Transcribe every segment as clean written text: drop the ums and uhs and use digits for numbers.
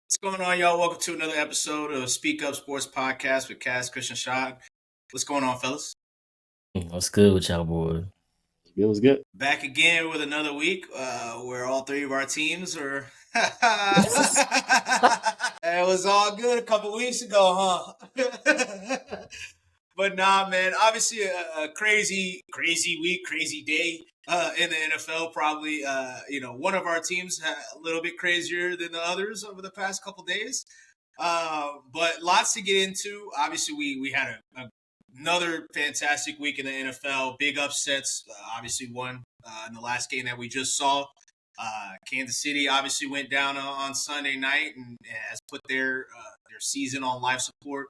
What's going on, y'all? Welcome to another episode of Speak Up Sports Podcast with Cass, Christian, Shad. What's going on, fellas? What's good with y'all, boy? It was good. Back again with another week where all three of our teams are. It was all good a couple weeks ago, huh? But nah, man. Obviously, a crazy week, crazy day in the NFL. Probably, one of our teams a little bit crazier than the others over the past couple days. But lots to get into. Obviously, we had another fantastic week in the NFL. Big upsets. Obviously, one in the last game that we just saw. Kansas City obviously went down on Sunday night and has put their season on life support.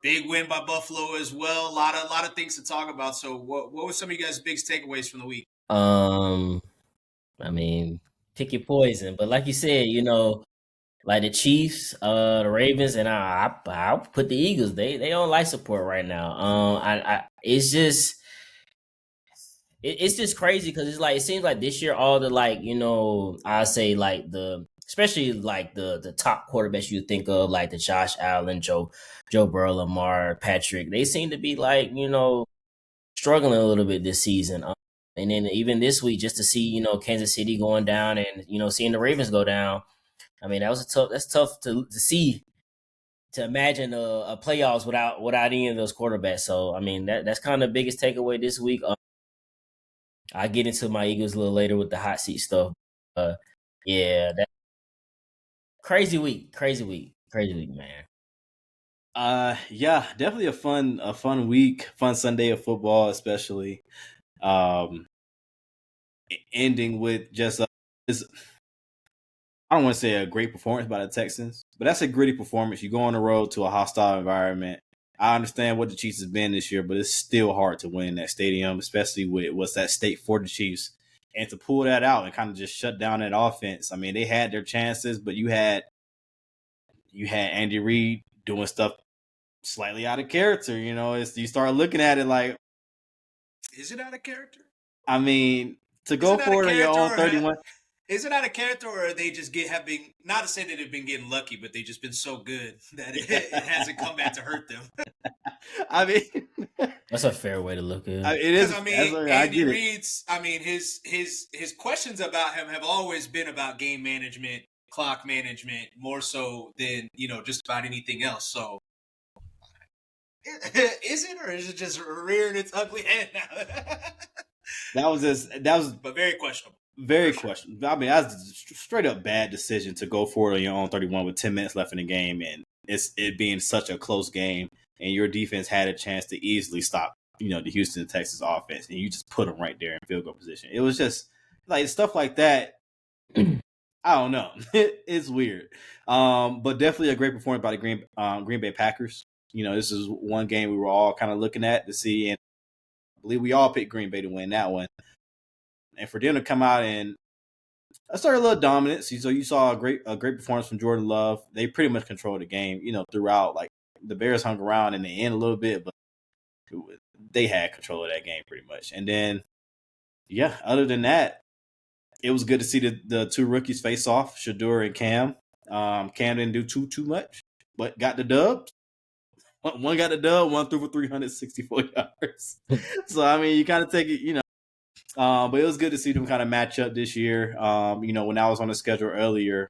Big win by Buffalo as well. A lot of things to talk about. So, what were some of you guys' biggest takeaways from the week? I mean, pick your poison, but like you said, like the Chiefs, the Ravens, and I'll put the Eagles. They on life support right now. It's just crazy because it's like it seems like this year all the I say like especially like the top quarterbacks you think of like the Josh Allen, Joe Burrow, Lamar, Patrick. They seem to be like struggling a little bit this season. And then even this week, just to see Kansas City going down and seeing the Ravens go down. I mean that's tough to see. To imagine a playoffs without any of those quarterbacks. So I mean that's kind of the biggest takeaway this week. I'll get into my Eagles a little later with the hot seat stuff. Yeah, that crazy week, man. Yeah, definitely a fun week, fun Sunday of football, especially. Ending with just I don't want to say a great performance by the Texans, but that's a gritty performance. You go on the road to a hostile environment. I understand what the Chiefs has been this year, but it's still hard to win that stadium, especially with what's at stake for the Chiefs. And to pull that out and kind of just shut down that offense. I mean, they had their chances, but you had Andy Reid doing stuff slightly out of character. You start looking at it like, is it out of character? I mean, to go for it on your own 31. Is it out of character, or they just have been, not to say that they've been getting lucky, but they've just been so good that it hasn't come back to hurt them? I mean, that's a fair way to look at it. It is. I mean, Andy Reid's. I mean, his questions about him have always been about game management, clock management, more so than just about anything else. So, is it, or is it just rearing its ugly head now? But very questionable. Very questionable. I mean, that's a straight up bad decision to go for it on your own 31 with 10 minutes left in the game, and it being such a close game, and your defense had a chance to easily stop, the Houston Texans offense, and you just put them right there in field goal position. It was just like stuff like that. I don't know. It's weird, but definitely a great performance by the Green Bay Packers. This is one game we were all kind of looking at to see, and I believe we all picked Green Bay to win that one. And for them to come out and start a little dominance, so you saw a great performance from Jordan Love. They pretty much controlled the game, throughout. Like the Bears hung around in the end a little bit, but they had control of that game pretty much. And then, yeah, other than that, it was good to see the two rookies face off, Shedeur and Cam. Cam didn't do too much, but got the dubs. One got the dub, one threw for 364 yards. So I mean, you kind of take it, but it was good to see them kind of match up this year. When I was on the schedule earlier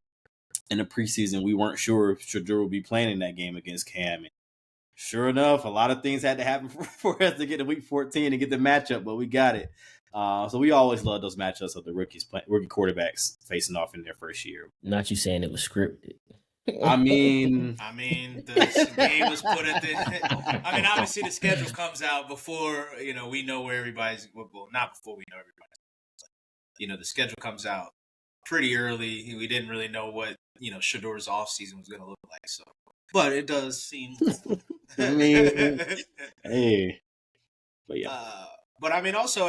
in the preseason, we weren't sure if Shedeur would be playing in that game against Cam. And sure enough, a lot of things had to happen for us to get to week 14 and get the matchup, but we got it. So we always love those matchups of the rookie quarterbacks facing off in their first year. Not you saying it was scripted. I mean, the game was put at the. I mean, obviously the schedule comes out before we know where everybody's. Well, not before we know everybody. The schedule comes out pretty early. We didn't really know what Shedeur's off season was going to look like. So, but it does seem. I mean, hey, but yeah. But I mean, also,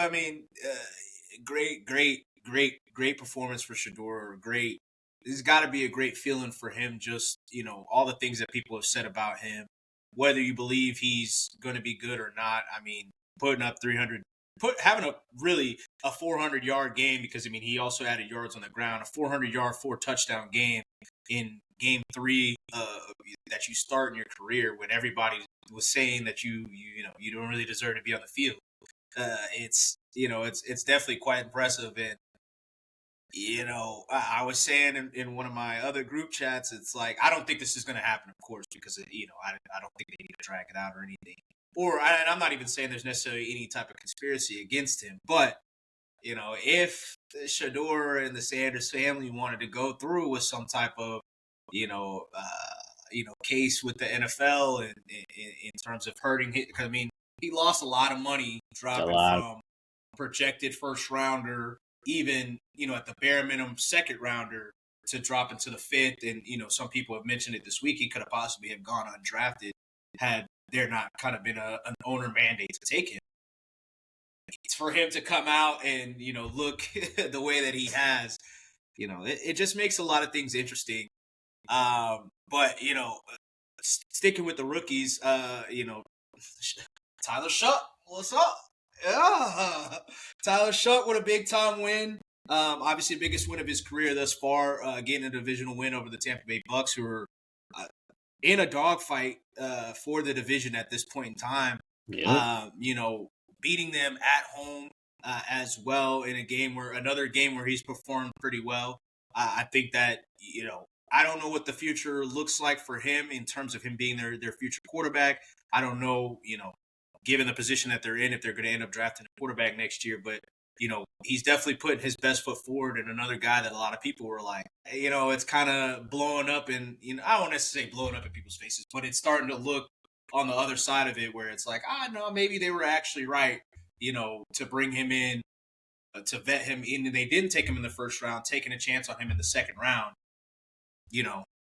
great performance for Shedeur. Great. It's got to be a great feeling for him, just, all the things that people have said about him, whether you believe he's going to be good or not. I mean, putting up 300, having a 400-yard game, because, he also added yards on the ground, a 400-yard, 4-touchdown game in game 3 that you start in your career when everybody was saying that you don't really deserve to be on the field. It's definitely quite impressive. And I was saying in one of my other group chats, it's like, I don't think this is going to happen, of course, because I don't think they need to drag it out or anything. And I'm not even saying there's necessarily any type of conspiracy against him, but if Shador and the Sanders family wanted to go through with some type of case with the NFL and in terms of hurting him, because I mean, he lost a lot of money dropping from projected first rounder, even at the bare minimum second rounder, to drop into the 5th. And some people have mentioned it this week, he could have possibly have gone undrafted had there not kind of been an owner mandate to take him. It's for him to come out and look the way that he has, it just makes a lot of things interesting. But sticking with the rookies, Tyler Shuck, what's up? Yeah, Tyler Shuck with a big time win. Obviously, the biggest win of his career thus far, getting a divisional win over the Tampa Bay Bucks, who are in a dogfight for the division at this point in time. Yeah. Beating them at home as well in another game where he's performed pretty well. I think that I don't know what the future looks like for him in terms of him being their future quarterback. I don't know, given the position that they're in, if they're going to end up drafting a quarterback next year. But, he's definitely putting his best foot forward, and another guy that a lot of people were like, it's kind of blowing up. And, I won't necessarily say blowing up in people's faces, but it's starting to look on the other side of it where it's like, no, maybe they were actually right, to bring him in, to vet him in. And they didn't take him in the first round, taking a chance on him in the second round.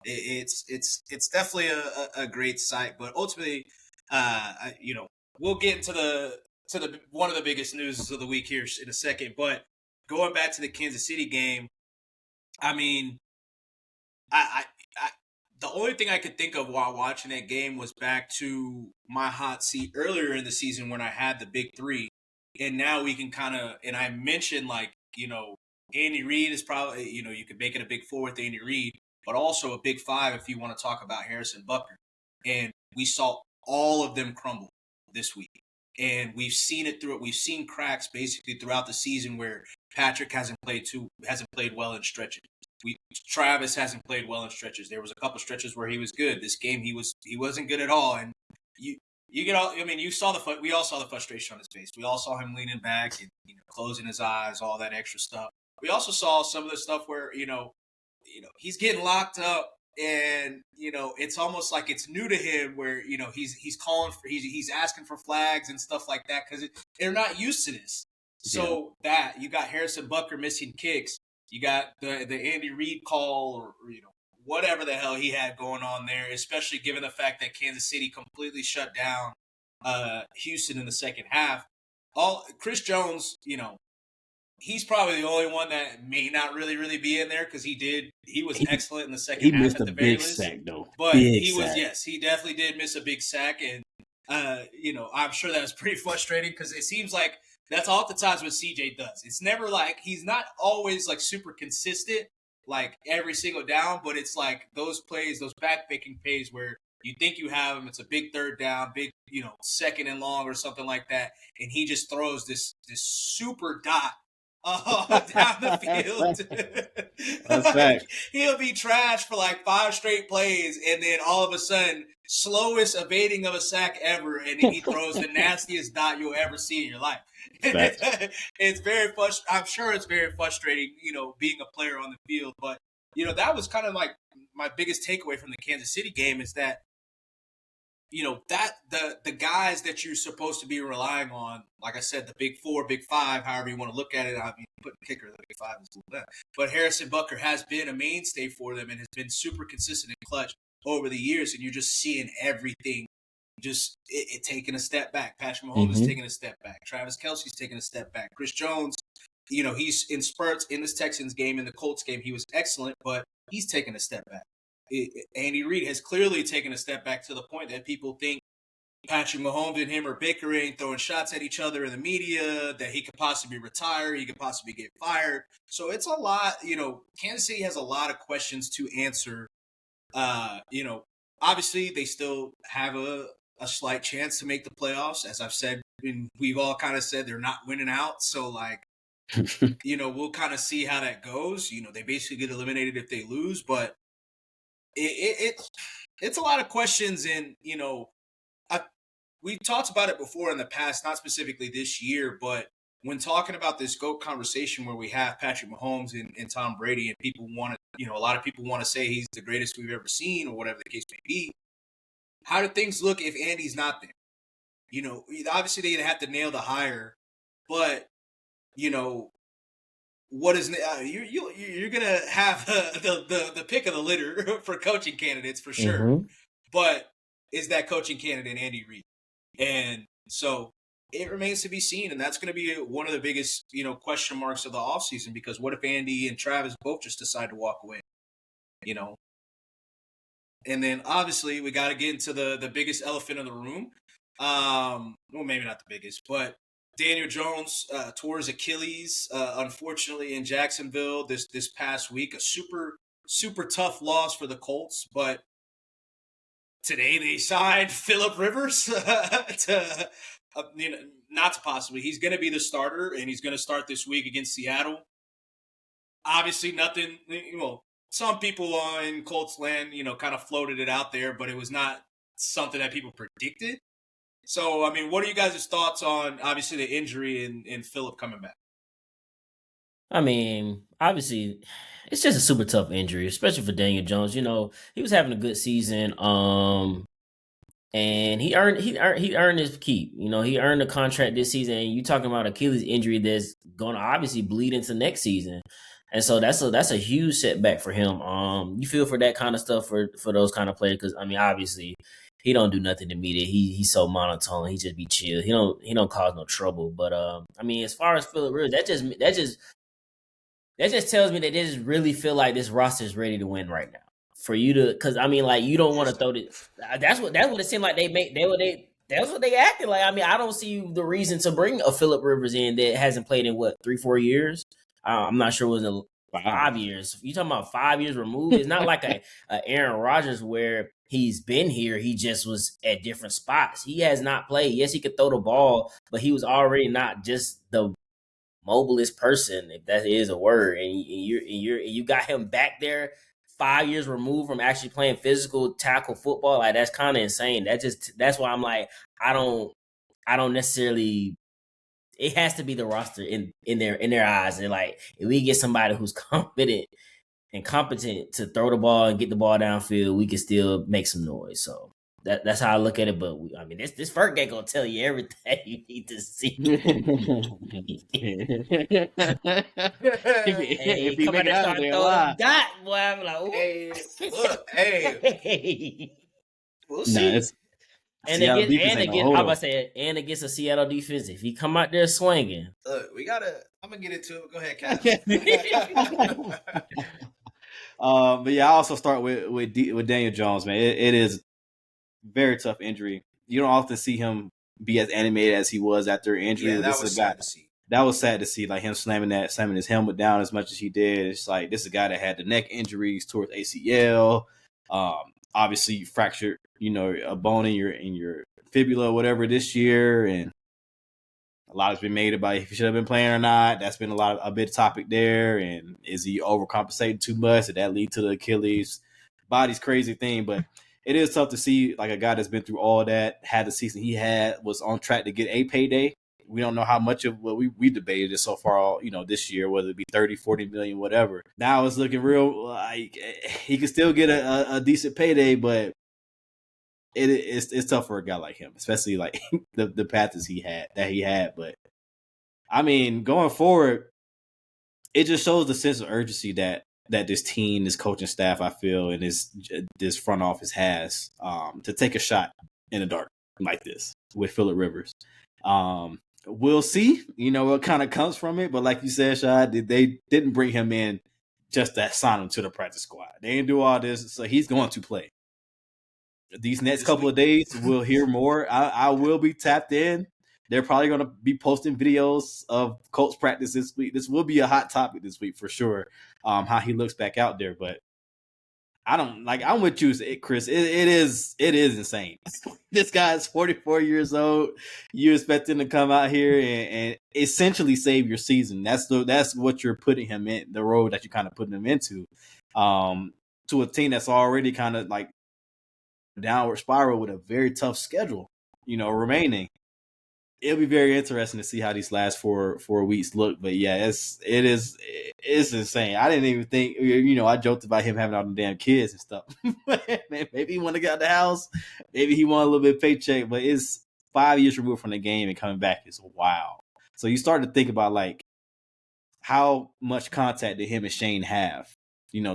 It's definitely a great sight, but ultimately, we'll get into the one of the biggest news of the week here in a second. But going back to the Kansas City game, I mean, I the only thing I could think of while watching that game was back to my hot seat earlier in the season when I had the big 3, and now we can and I mentioned Andy Reid is probably you could make it a big 4 with Andy Reid, but also a big 5 if you want to talk about Harrison Butker. And we saw all of them crumble this week. And we've seen it we've seen cracks basically throughout the season where Patrick hasn't played well in stretches. Travis hasn't played well in stretches. There was a couple stretches where he was good. This game he wasn't good at all. And you get all, I mean, we all saw the frustration on his face. We all saw him leaning back and closing his eyes, all that extra stuff. We also saw some of the stuff where he's getting locked up, and it's almost like it's new to him where he's calling for he's asking for flags and stuff like that because they're not used to this. So that you got Harrison Butker missing kicks, you got the Andy Reid call or whatever the hell he had going on there, especially given the fact that Kansas City completely shut down Houston in the second half. Chris Jones, he's probably the only one that may not really be in there because he was excellent in the second half. He missed at a the very big least. sack though. But big he was sack. Yes, he definitely did miss a big sack, and I'm sure that was pretty frustrating because it seems like that's oftentimes what CJ does. It's never like he's not always like super consistent like every single down, but it's like those plays, those back-picking plays where you think you have him, it's a big third down, big, second and long or something like that, and he just throws this super dot down the field. That's fact. He'll be trashed for like 5 straight plays, and then all of a sudden, slowest evading of a sack ever, and then he throws the nastiest dot you'll ever see in your life. It's very I'm sure it's very frustrating, being a player on the field. But that was kind of like my biggest takeaway from the Kansas City game is that that the guys that you're supposed to be relying on, like I said, the big 4, big 5, however you want to look at it. I mean, putting kicker the big 5 is a little bit. But Harrison Butker has been a mainstay for them and has been super consistent and clutch over the years, and you're just seeing everything just it taking a step back. Patrick Mahomes is taking a step back. Travis Kelce's taking a step back. Chris Jones, he's in spurts in this Texans game, in the Colts game, he was excellent, but he's taking a step back. Andy Reid has clearly taken a step back to the point that people think Patrick Mahomes and him are bickering, throwing shots at each other in the media, that he could possibly retire, he could possibly get fired. So it's a lot, Kansas City has a lot of questions to answer Obviously they still have a slight chance to make the playoffs. As I've said, and we've all kind of said they're not winning out. So like, we'll kind of see how that goes. They basically get eliminated if they lose, but it's a lot of questions. And, we've talked about it before in the past, not specifically this year, but when talking about this GOAT conversation where we have Patrick Mahomes and Tom Brady, and people want to, a lot of people want to say he's the greatest we've ever seen or whatever the case may be. How do things look if Andy's not there? Obviously they'd have to nail the hire, but, what is you're gonna have the pick of the litter for coaching candidates for sure, Mm-hmm. but is that coaching candidate Andy Reid? And so it remains to be seen, and that's going to be one of the biggest question marks of the offseason, because what if Andy and Travis both just decide to walk away? And then obviously we got to get into the biggest elephant in the room. Well, maybe not the biggest, but Daniel Jones tore his Achilles, unfortunately, in Jacksonville this past week. A super, super tough loss for the Colts. But today they signed Phillip Rivers to, not to possibly. He's going to be the starter, and he's going to start this week against Seattle. Obviously, nothing. Some people in Colts land, kind of floated it out there, but it was not something that people predicted. So, I mean, what are you guys' thoughts on, obviously, the injury and Phillip coming back? I mean, obviously, it's just a super tough injury, especially for Daniel Jones. He was having a good season, and he earned his keep. He earned a contract this season. And you talking about Achilles injury that's going to obviously bleed into next season, and so that's a huge setback for him. You feel for that kind of stuff for those kind of players, because I mean, obviously, he don't do nothing to me. That he's so monotone. He just be chill. He don't cause no trouble. But I mean, as far as Phillip Rivers, that just tells me that they just really feel like this roster is ready to win right now. For you to, because I mean, like, you don't want to throw this. That's what it seemed like that's what they acted like. I mean, I don't see the reason to bring a Phillip Rivers in that hasn't played in 3-4 years. I'm not sure it was in 5 years. You talking about 5 years removed? It's not like a Aaron Rodgers where he's been here. He just was at different spots. He has not played. Yes, he could throw the ball, but he was already not just the mobilest person, if that is a word. And you got him back there 5 years removed from actually playing physical tackle football. Like, that's kind of insane. That's why I'm like, I don't necessarily. It has to be the roster in their eyes. And like, if we get somebody who's confident and competent to throw the ball and get the ball downfield, we can still make some noise. So that's how I look at it. But I mean, this Ferg ain't gonna tell you everything you need to see. if he make it out there alive, boy, I'm like, hey, look, hey, we'll see. And against a Seattle defense, if he come out there swinging, look, I'm gonna get into it. Go ahead, Cap. But yeah, I also start with Daniel Jones, man. It is very tough injury. You don't often see him be as animated as he was after injury. Yeah, that was sad to see. That was sad to see, like him slamming his helmet down as much as he did. It's like, this is a guy that had the neck injuries towards ACL. Obviously fractured, a bone in your fibula or whatever this year, and a lot has been made about if he should have been playing or not. That's been a big topic there. And is he overcompensating too much? Did that lead to the Achilles? Body's crazy thing, but it is tough to see like a guy that's been through all that, had the season he had, was on track to get a payday. We don't know how much of what we debated it so far, this year, whether it be 30, 40 million, whatever. Now it's looking real like he can still get a decent payday, but it's tough for a guy like him, especially like the path that he had. But I mean, going forward, it just shows the sense of urgency that this team, this coaching staff, I feel, and this front office has to take a shot in the dark like this with Phillip Rivers. We'll see, what kind of comes from it. But like you said, Shad, they didn't bring him in just to sign him to the practice squad. They didn't do all this, so he's going to play. These next couple of days, we'll hear more. I will be tapped in. They're probably going to be posting videos of Colts practice this week. This will be a hot topic this week for sure, how he looks back out there. But I don't like. I'm with you, Chris. It is insane. This guy's 44 years old. You expect him to come out here and essentially save your season. That's what you're putting him in, the road that you're kind of putting him into. To a team that's already kind of like downward spiral with a very tough schedule, remaining. It'll be very interesting to see how these last four weeks look. But yeah, it's insane. I didn't even think, I joked about him having all the damn kids and stuff. Maybe he want to get out the house. Maybe he want a little bit of paycheck, but it's 5 years removed from the game and coming back is wild. So you start to think about like how much contact did him and Shane have,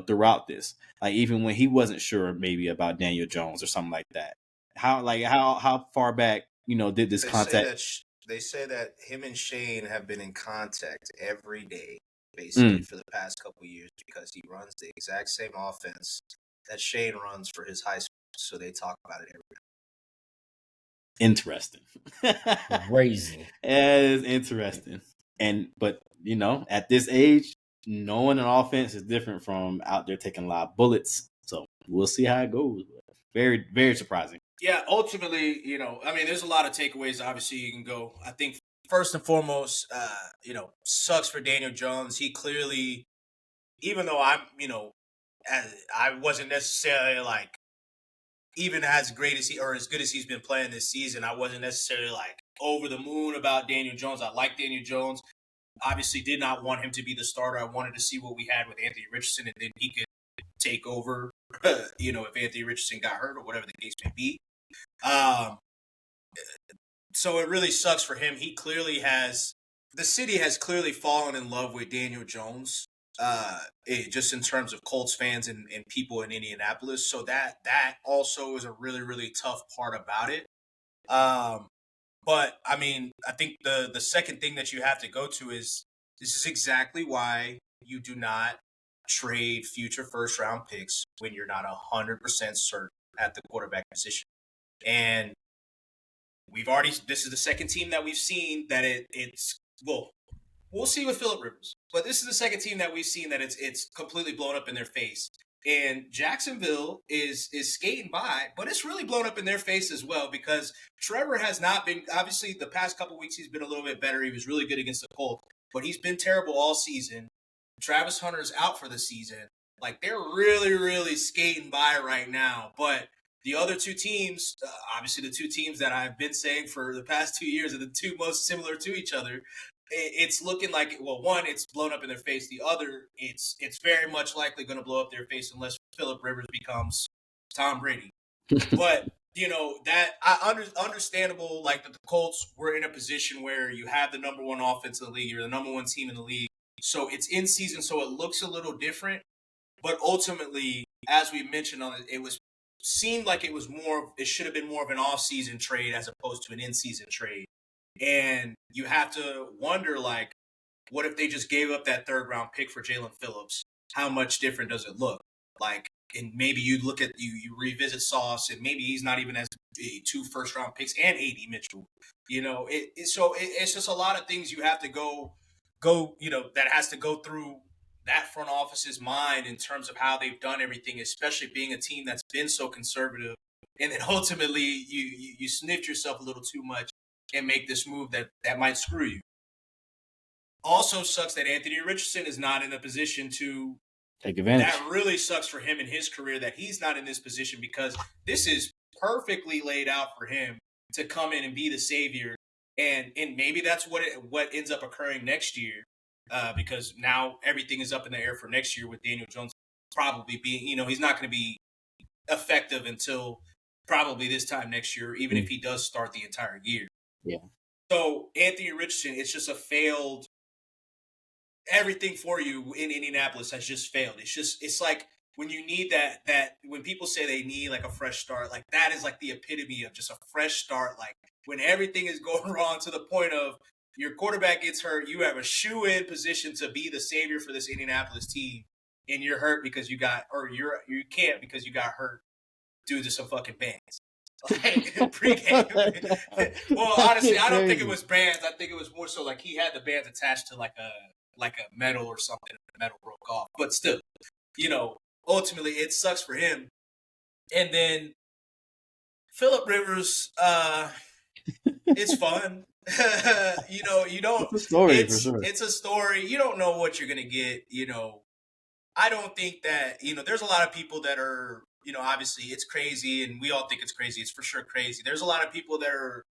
throughout this. Like even when he wasn't sure maybe about Daniel Jones or something like that. How far back, did this contact? They say that him and Shane have been in contact every day, basically, for the past couple of years because he runs the exact same offense that Shane runs for his high school. So they talk about it every day. Interesting. Crazy. It is interesting. But at this age, knowing an offense is different from out there taking a lot of bullets. So we'll see how it goes. Very, very surprising. Yeah, ultimately, there's a lot of takeaways. Obviously, you can go. I think first and foremost, sucks for Daniel Jones. He clearly, even though I wasn't necessarily like even as great as as good as he's been playing this season, I wasn't necessarily like over the moon about Daniel Jones. I like Daniel Jones. Obviously, did not want him to be the starter. I wanted to see what we had with Anthony Richardson, and then he could take over. If Anthony Richardson got hurt or whatever the case may be. So it really sucks for him. The city has clearly fallen in love with Daniel Jones, just in terms of Colts fans and people in Indianapolis. So that also is a really, really tough part about it. But I think the second thing that you have to go to is this is exactly why you do not trade future first round picks when you're not 100% certain at the quarterback position. And this is the second team that we've seen that we'll see with Phillip Rivers, but this is the second team that we've seen that it's completely blown up in their face. And Jacksonville is skating by, but it's really blown up in their face as well because Trevor has not been, obviously the past couple weeks he's been a little bit better. He was really good against the Colts, but he's been terrible all season. Travis Hunter's out for the season. Like they're really, really skating by right now. But the other two teams, obviously the two teams that I've been saying for the past 2 years are the two most similar to each other. It's looking like, well, one, it's blown up in their face. The other, it's very much likely going to blow up their face unless Phillip Rivers becomes Tom Brady. But, understandable, like that the Colts were in a position where you have the number one offense in the league. You're the number one team in the league. So it's in season, so it looks a little different. But ultimately, as we mentioned on it, seemed like it should have been more of an off-season trade as opposed to an in-season trade. And you have to wonder, like, what if they just gave up that third-round pick for Jalen Phillips? How much different does it look? Like, and maybe you look at you revisit Sauce, and maybe he's not even as 2 first-round picks and A.D. Mitchell. So it's just a lot of things you have to go. That has to go through that front office's mind in terms of how they've done everything, especially being a team that's been so conservative. And then ultimately you sniffed yourself a little too much and make this move that might screw you. Also sucks that Anthony Richardson is not in a position to take advantage. That really sucks for him in his career that he's not in this position because this is perfectly laid out for him to come in and be the savior. And maybe that's what ends up occurring next year. Because now everything is up in the air for next year with Daniel Jones probably being, he's not going to be effective until probably this time next year, even if he does start the entire year. Yeah. So Anthony Richardson, it's just a failed. Everything for you in Indianapolis has just failed. It's like when you need that when people say they need like a fresh start, like that is like the epitome of just a fresh start. Like when everything is going wrong to the point of your quarterback gets hurt, you have a shoe-in position to be the savior for this Indianapolis team, and you're hurt because you can't because you got hurt due to some fucking bands. Like pregame. Well, honestly, I don't think it was bands. I think it was more so like he had the bands attached to like a metal or something. The metal broke off, but still, ultimately it sucks for him. And then Phillip Rivers, it's fun. You don't. It's a story for It's sure. it's a story. You don't know what you're gonna get. I don't think that there's a lot of people that are obviously it's crazy, and we all think it's crazy. It's for sure crazy. There's a lot of people that are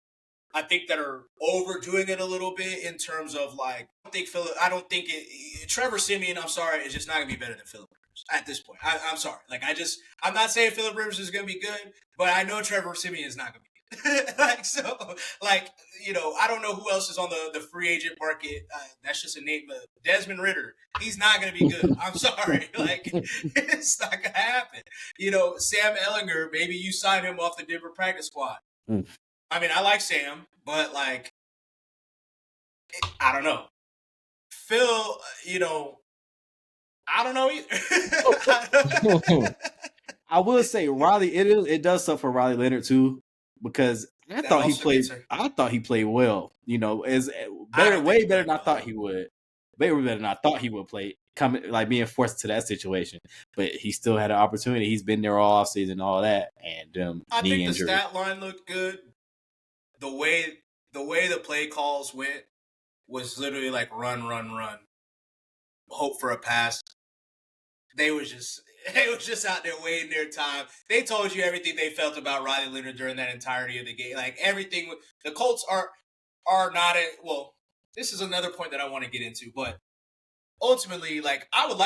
I think that are overdoing it a little bit in terms of like I don't think Trevor Siemian, I'm sorry, is just not gonna be better than Phillip Rivers at this point. I'm sorry. Like I'm not saying Phillip Rivers is gonna be good, but I know Trevor Siemian is not gonna be good. I don't know who else is on the free agent market. That's just a name, but Desmond Ridder, he's not gonna be good. I'm sorry. Like it's not gonna happen. Sam Ellinger, maybe you sign him off the Denver practice squad. I mean, I like Sam, but like, I don't know. Phil, I don't know either. I will say Riley. It does suck for Riley Leonard too, because I thought he played well. Is way better than I thought he would. Way better than I thought he would play. Being forced to that situation, but he still had an opportunity. He's been there all offseason, all that, and I knee think injury. The stat line looked good. The way the play calls went was literally like run, hope for a pass. They was just out there waiting their time. They told you everything they felt about Riley Leonard during that entirety of the game. Like everything, the Colts are not well. This is another point that I want to get into, but ultimately, like I don't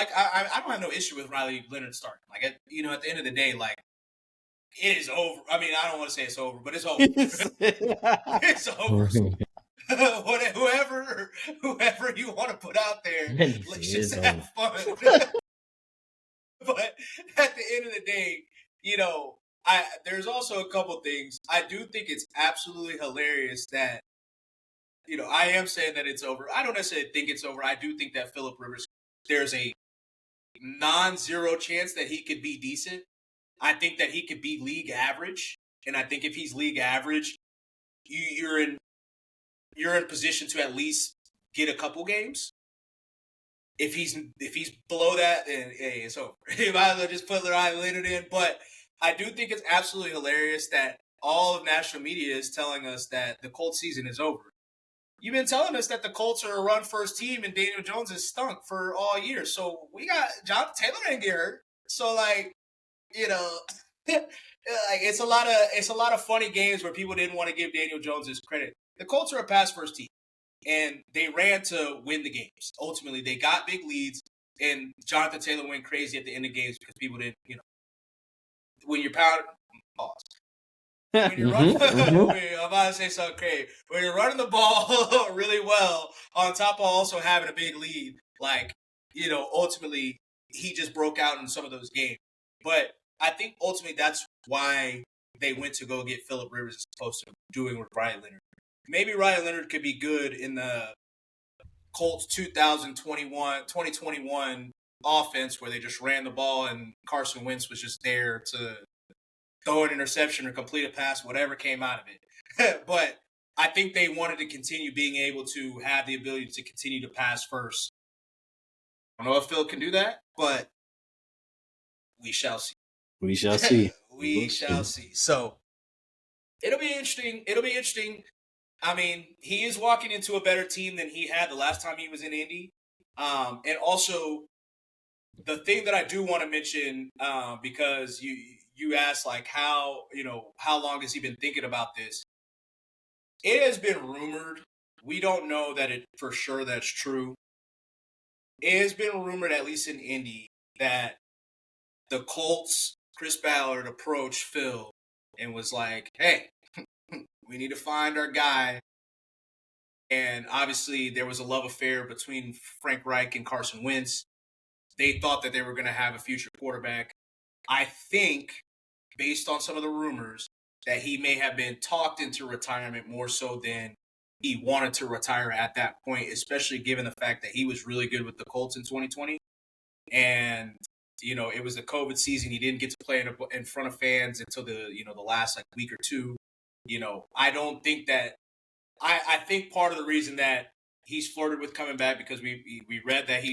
have no issue with Riley Leonard starting. Like at the end of the day, like. It is over. I mean, I don't want to say it's over, but it's over. It's over. Whoever you want to put out there, let's just have fun. But at the end of the day, there's also a couple things. I do think it's absolutely hilarious that, I am saying that it's over. I don't necessarily think it's over. I do think that Phillip Rivers, there's a non-zero chance that he could be decent. I think that he could be league average, and I think if he's league average, you're in position to at least get a couple games. If he's below that, then hey, it's over. You might as well just put Riley Leonard in. But I do think it's absolutely hilarious that all of national media is telling us that the Colts season is over. You've been telling us that the Colts are a run first team and Daniel Jones has stunk for all year. So we got Jonathan Taylor didn't get hurt. So like. Like it's a lot of funny games where people didn't want to give Daniel Jones his credit. The Colts are a pass first team, and they ran to win the games. Ultimately, they got big leads, and Jonathan Taylor went crazy at the end of games because people didn't, when you're pounding, pause. When you're running, I'm about to say something crazy. When you're running the ball really well, on top of also having a big lead, like ultimately he just broke out in some of those games, but. I think ultimately that's why they went to go get Phillip Rivers as opposed to doing with Riley Leonard. Maybe Riley Leonard could be good in the Colts 2021 offense where they just ran the ball and Carson Wentz was just there to throw an interception or complete a pass, whatever came out of it. But I think they wanted to continue being able to have the ability to continue to pass first. I don't know if Phil can do that, but we shall see. We shall see. We shall see. So it'll be interesting. I mean, he is walking into a better team than he had the last time he was in Indy. And also, the thing that I do want to mention, because you asked like how long has he been thinking about this? It has been rumored. We don't know that it for sure that's true. It has been rumored, at least in Indy, that the Colts. Chris Ballard approached Phil and was like, hey, we need to find our guy. And obviously there was a love affair between Frank Reich and Carson Wentz. They thought that they were going to have a future quarterback. I think, based on some of the rumors, that he may have been talked into retirement more so than he wanted to retire at that point, especially given the fact that he was really good with the Colts in 2020. And it was the COVID season. He didn't get to play in front of fans until the last like week or two. I don't think that. I think part of the reason that he's flirted with coming back because we read that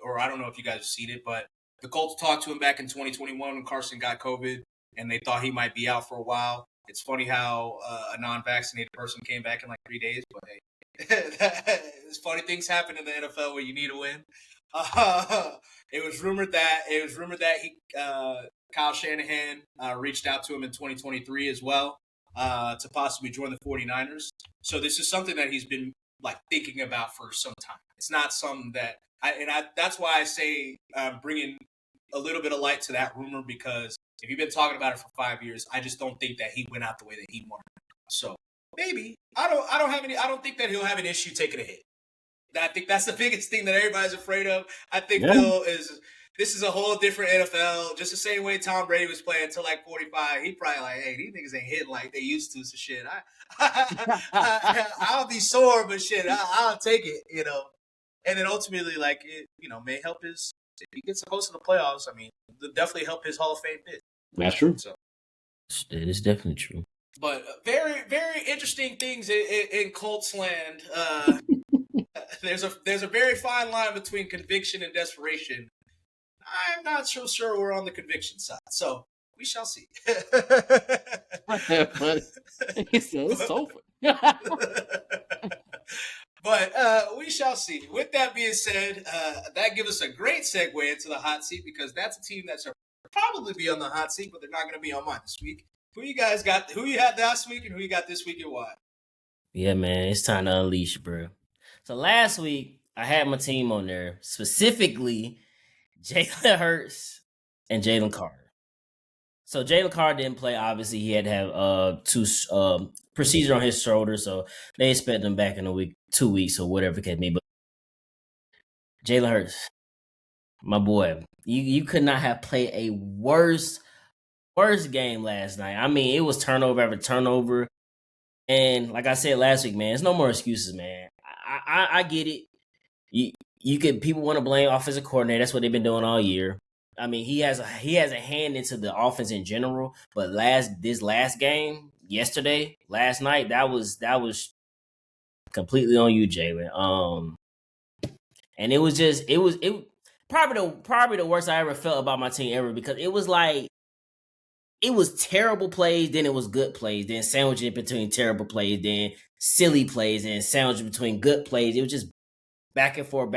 or I don't know if you guys have seen it, but The Colts talked to him back in 2021 when Carson got COVID, and they thought he might be out for a while. It's funny how a non-vaccinated person came back in like 3 days, but hey, funny things happen in the NFL where you need a win. It was rumored that Kyle Shanahan reached out to him in 2023 as well to possibly join the 49ers. So this is something that he's been like thinking about for some time. It's not something that that's why I say bringing a little bit of light to that rumor, because if you've been talking about it for 5 years, I just don't think that he went out the way that he wanted. So maybe I don't think that he'll have an issue taking a hit. I think that's the biggest thing that everybody's afraid of. I think this is a whole different NFL. Just the same way Tom Brady was playing until like 45. He probably like, hey, these niggas ain't hitting like they used to. So shit, I'll be sore, but shit, I'll take it, you know. And then ultimately, like, it, you know, may help his, if he gets close to the playoffs, I mean, it'll definitely help his Hall of Fame bid. That's true. So It is definitely true. But very, very interesting things in Colts land. There's a very fine line between conviction and desperation. I'm not so sure we're on the conviction side, so we shall see. He said it's over. But we shall see. With that being said, that gives us a great segue into the hot seat, because that's a team that should probably be on the hot seat, but they're not going to be on mine this week. Who you guys got? Who you had last week, and who you got this week, and why? Yeah, man, it's time to unleash, bro. So last week I had my team on there, specifically Jalen Hurts and Jalen Carter. So Jalen Carter didn't play. Obviously, he had to have two procedure on his shoulder, so they expect him back in a week, 2 weeks, or whatever it can be. But Jalen Hurts, my boy, you could not have played a worse game last night. I mean, it was turnover after turnover, and like I said last week, man, it's no more excuses, man. I get it. You could, people want to blame offensive coordinator. That's what they've been doing all year. I mean, he has a hand into the offense in general, but this last game, last night, that was completely on you, Jalen. And it was probably the worst I ever felt about my team ever, because it was like, it was terrible plays, then it was good plays, then sandwiching between terrible plays, then silly plays, and sandwiching between good plays. It was just back and forth.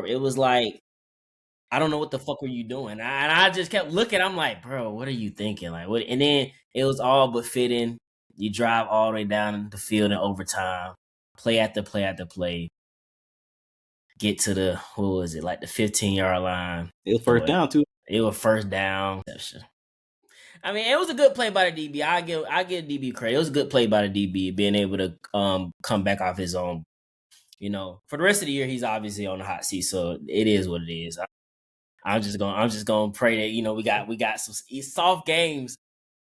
It was like, I don't know what the fuck were you doing. And I just kept looking. I'm like, bro, what are you thinking? Like, what? And then it was all but fitting. You drive all the way down the field in overtime, play after play. Get to the, what was it, like the 15-yard line. It was first down too. It was first down. I mean, it was a good play by the DB. I give DB credit. It was a good play by the DB, being able to come back off his own. You know, for the rest of the year, he's obviously on the hot seat, so it is what it is. I'm just gonna pray that, you know, we got some soft games,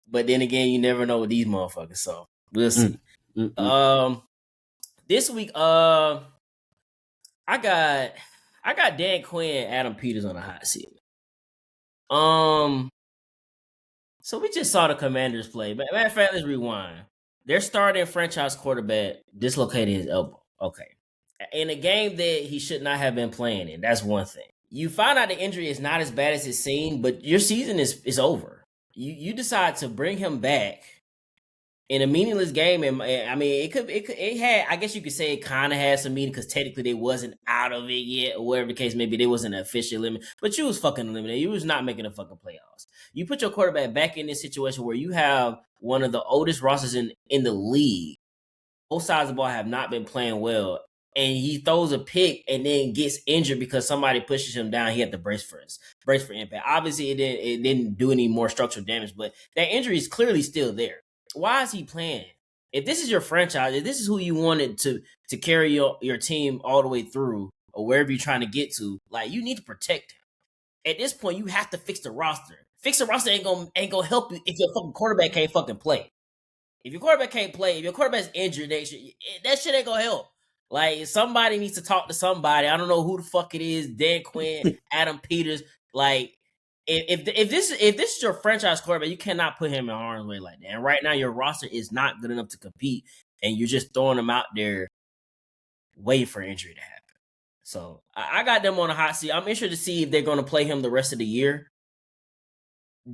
but then again, you never know with these motherfuckers. So we'll see. This week, I got Dan Quinn, Adam Peters on the hot seat. So we just saw the Commanders play. But matter of fact, let's rewind. Their starting franchise quarterback dislocated his elbow. Okay. In a game that he should not have been playing in. That's one thing. You find out the injury is not as bad as it seemed, but your season is over. You decide to bring him back in a meaningless game, and I mean, it had, I guess you could say, it kind of had some meaning, because technically they wasn't out of it yet, or whatever the case may be. They wasn't an official limit, but you was fucking eliminated. You was not making the fucking playoffs. You put your quarterback back in this situation where you have one of the oldest rosters in the league. Both sides of the ball have not been playing well, and he throws a pick and then gets injured because somebody pushes him down. He had to brace for impact. Obviously, it didn't do any more structural damage, but that injury is clearly still there. Why is he playing? If this is your franchise, if this is who you wanted to carry your team all the way through, or wherever you're trying to get to, like, you need to protect him. At this point, you have to fix the roster. Fix the roster ain't gonna help you if your fucking quarterback can't fucking play. If your quarterback can't play, if your quarterback's injured, that shit ain't gonna help. Like, somebody needs to talk to somebody. I don't know who the fuck it is. Dan Quinn, Adam Peters. Like, if this is your franchise quarterback, you cannot put him in harm's way like that. And right now, your roster is not good enough to compete, and you're just throwing him out there, waiting for injury to happen. So I got them on a hot seat. I'm interested to see if they're going to play him the rest of the year.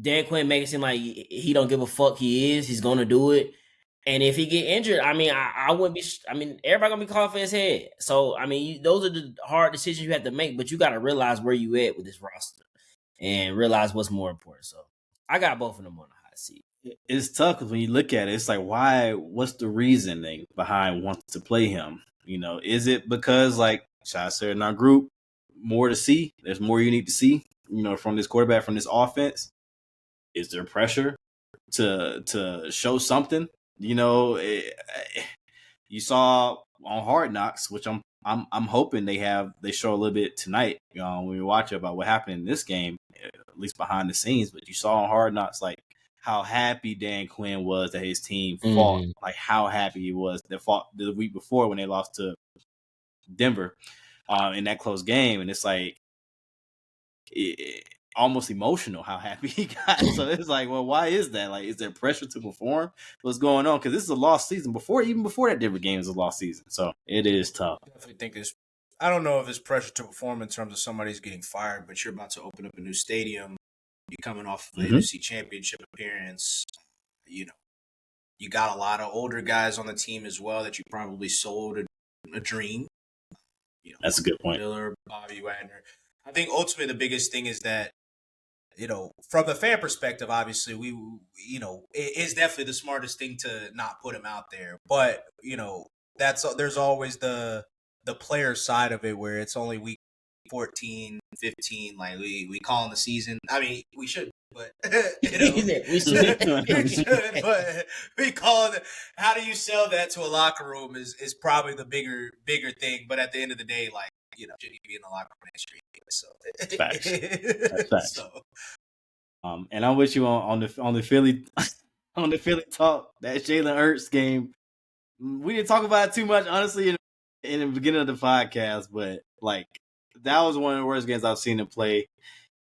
Dan Quinn makes it seem like he don't give a fuck. He's going to do it. And if he get injured, I mean, I wouldn't be. I mean, everybody gonna be calling for his head. So I mean, those are the hard decisions you have to make. But you got to realize where you at with this roster and realize what's more important. So I got both of them on the hot seat. It's tough because when you look at it, it's like, why? What's the reasoning behind wanting to play him? Is it because, like Shai said in our group, more to see? There's more you need to see. From this quarterback, from this offense. Is there pressure to show something? You saw on Hard Knocks, which I'm hoping they show a little bit tonight. When we watch about what happened in this game, at least behind the scenes. But you saw on Hard Knocks like how happy Dan Quinn was that his team fought, like how happy he was that fought the week before when they lost to Denver in that close game, and it's like almost emotional how happy he got. So it's like, well, why is that? Like, is there pressure to perform? What's going on? Because this is a lost season. Even before that Denver game is a lost season. So it is tough. I definitely think there's. I don't know if it's pressure to perform in terms of somebody's getting fired, but you're about to open up a new stadium. You're coming off of the NFC Championship appearance. You got a lot of older guys on the team as well that you probably sold a dream. That's a good point. Miller, Bobby Wagner. I think ultimately the biggest thing is that, from the fan perspective, obviously it is definitely the smartest thing to not put him out there. But, there's always the player side of it where it's only week 14, 15, like we calling the season. I mean, we should, but we should, but we call it. How do you sell that to a locker room is probably the bigger thing. But at the end of the day, like, shouldn't be in the locker room next year. So That's facts. So, and I'm with you on the Philly on the Philly talk. That Jalen Hurts game, we didn't talk about it too much, honestly, in the beginning of the podcast. But like, that was one of the worst games I've seen him play.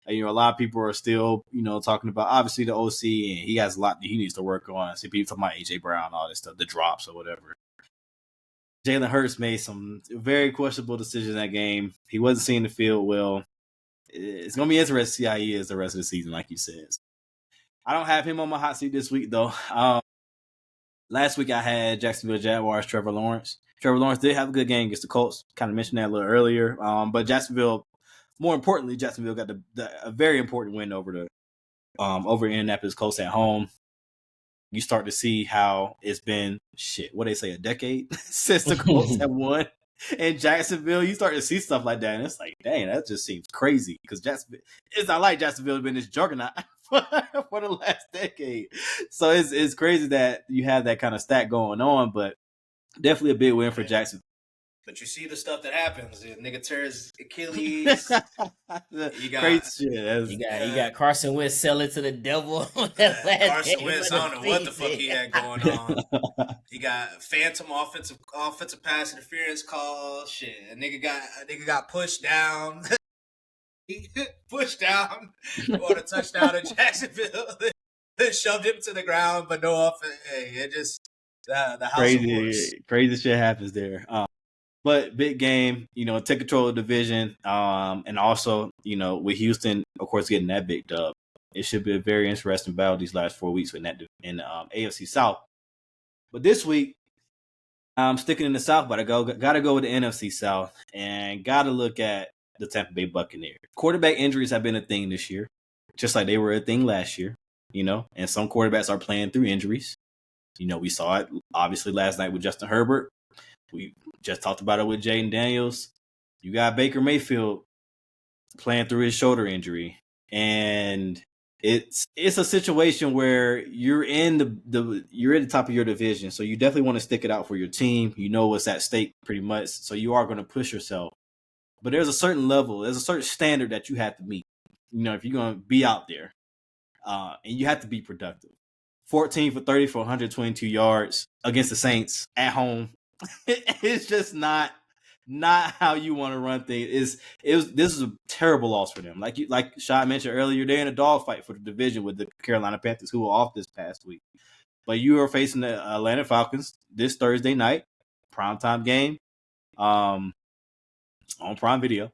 A lot of people are still, talking about obviously the OC, and he has a lot that he needs to work on. I see people talking about AJ Brown, all this stuff, the drops or whatever. Jalen Hurts made some very questionable decisions in that game. He wasn't seeing the field well. It's going to be interesting to see how he is the rest of the season, like you said. I don't have him on my hot seat this week, though. Last week I had Jacksonville Jaguars, Trevor Lawrence. Trevor Lawrence did have a good game against the Colts. Kind of mentioned that a little earlier. But Jacksonville, more importantly, got a very important win over Indianapolis Colts at home. You start to see how it's been, what they say, a decade since the Colts have won. In Jacksonville, you start to see stuff like that, and it's like, dang, that just seems crazy. Because it's not like Jacksonville has been this juggernaut for the last decade. So it's crazy that you have that kind of stat going on, but definitely a big win for Jacksonville. But you see the stuff that happens. The nigga tears Achilles. You got crazy shit. You got Carson Wentz selling to the devil. Carson Wentz, I don't know what the fuck he had going on. He got phantom offensive pass interference call. Shit, a nigga got pushed down. Pushed down on a touchdown in Jacksonville. Then shoved him to the ground, but no offense. Hey, it just the house of horse. Crazy shit happens there. But big game, take control of the division. And also, with Houston, of course, getting that big dub, it should be a very interesting battle these last 4 weeks in AFC South. But this week, I'm sticking in the South, but I gotta go with the NFC South and gotta look at the Tampa Bay Buccaneers. Quarterback injuries have been a thing this year, just like they were a thing last year, and some quarterbacks are playing through injuries. We saw it obviously last night with Justin Herbert. We just talked about it with Jaden Daniels. You got Baker Mayfield playing through his shoulder injury. And it's a situation where you're in the top of your division. So you definitely want to stick it out for your team. You know what's at stake pretty much. So you are going to push yourself. But there's a certain level, there's a certain standard that you have to meet. If you're going to be out there. And you have to be productive. 14 for 30 for 122 yards against the Saints at home. It's just not how you want to run things. This is a terrible loss for them. Like Shai mentioned earlier, they're in a dogfight for the division with the Carolina Panthers, who were off this past week. But you are facing the Atlanta Falcons this Thursday night, primetime game. on Prime Video.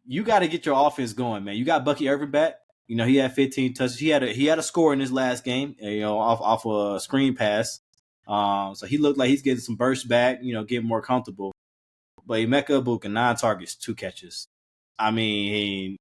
You got to get your offense going, man. You got Bucky Irvin back. You know, he had 15 touches. He had a score in his last game, you know, off a screen pass. So he looked like he's getting some bursts back, you know, getting more comfortable. But Emeka Egbuka, 9 targets, 2 catches. I mean,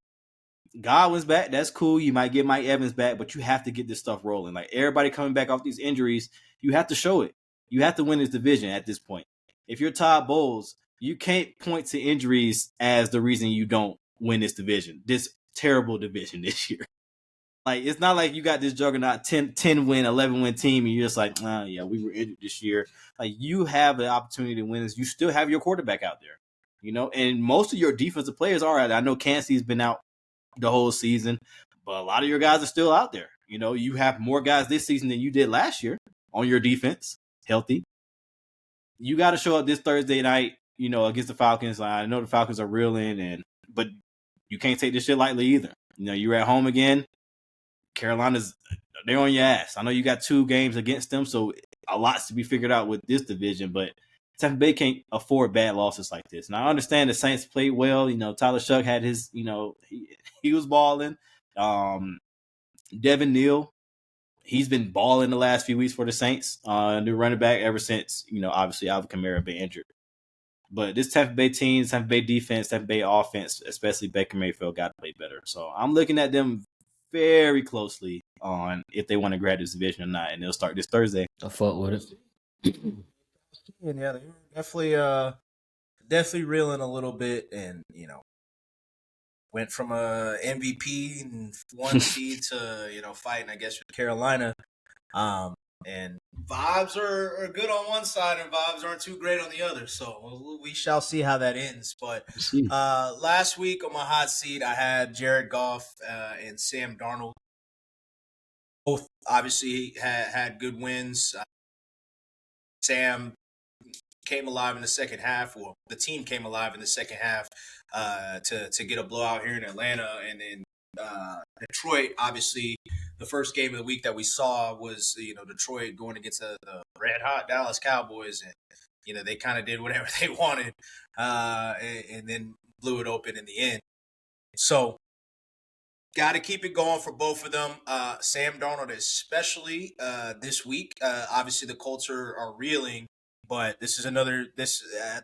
Godwin's back. That's cool. You might get Mike Evans back, but you have to get this stuff rolling. Like, everybody coming back off these injuries, you have to show it. You have to win this division at this point. If you're Todd Bowles, you can't point to injuries as the reason you don't win this division, this terrible division this year. Like, it's not like you got this juggernaut 10 win, 11 win team, and you're just like, yeah, we were injured this year. Like, you have the opportunity to win this. You still have your quarterback out there, you know, and most of your defensive players are out. I know Kansas been out the whole season, but a lot of your guys are still out there. You know, you have more guys this season than you did last year on your defense, healthy. You got to show up this Thursday night, you know, against the Falcons. I know the Falcons are reeling, but you can't take this shit lightly either. You know, you're at home again. Carolina's, they're on your ass. I know you got 2 games against them, so a lot's to be figured out with this division, but Tampa Bay can't afford bad losses like this. And I understand the Saints played well. You know, Tyler Shuck had his, you know, he was balling. Devin Neal, he's been balling the last few weeks for the Saints. New running back ever since, you know, obviously Alvin Kamara been injured. But this Tampa Bay team, Tampa Bay defense, Tampa Bay offense, especially Baker Mayfield, got to play better. So I'm looking at them very closely on if they want to grab this division or not, and they'll start this Thursday. I fuck with it. Yeah, they're definitely reeling a little bit, and you know, went from a MVP and 1 seed to, you know, fighting, I guess, with Carolina. And vibes are good on one side, and vibes aren't too great on the other. So we shall see how that ends. But last week on my hot seat, I had Jared Goff and Sam Darnold. Both obviously had good wins. Sam came alive in the second half, or the team came alive in the second half to get a blowout here in Atlanta. And then Detroit, obviously, the first game of the week that we saw was, you know, Detroit going against the red hot Dallas Cowboys, and you know, they kind of did whatever they wanted, and then blew it open in the end. So got to keep it going for both of them. Sam Darnold especially this week. Obviously the Colts are reeling, but this is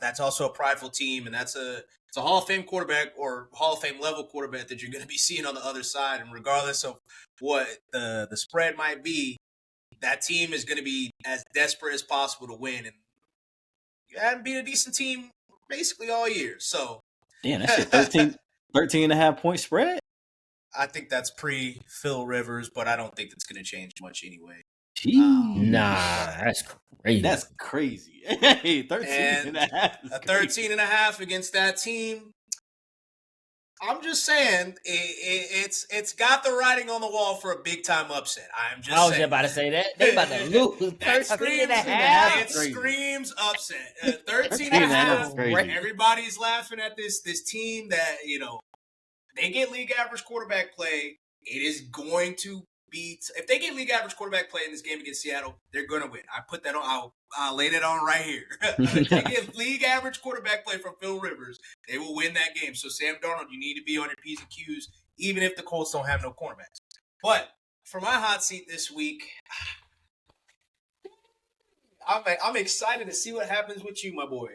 that's also a prideful team, and it's a Hall of Fame quarterback or Hall of Fame level quarterback that you're going to be seeing on the other side. And regardless of what the spread might be, that team is going to be as desperate as possible to win. And you haven't beat a decent team basically all year. So damn, that shit 13.5 point spread. I think that's pre-Phil Rivers, but I don't think it's going to change much anyway. Nah, that's crazy. That's crazy. Hey, 13.5. A 13.5 against that team. I'm just saying, it's got the writing on the wall for a big time upset. I'm just I was saying. about to say that. They about to lose. 13.5. It screams upset. 13.5. Everybody's laughing at this team that, you know, they get league average quarterback play. It is going to be if they get league average quarterback play in this game against Seattle, they're going to win. I put that on. I'll lay that on right here. If they get league average quarterback play from Phil Rivers, they will win that game. So Sam Darnold, you need to be on your P's and Q's, even if the Colts don't have no cornerbacks. But for my hot seat this week, I'm excited to see what happens with you, my boy,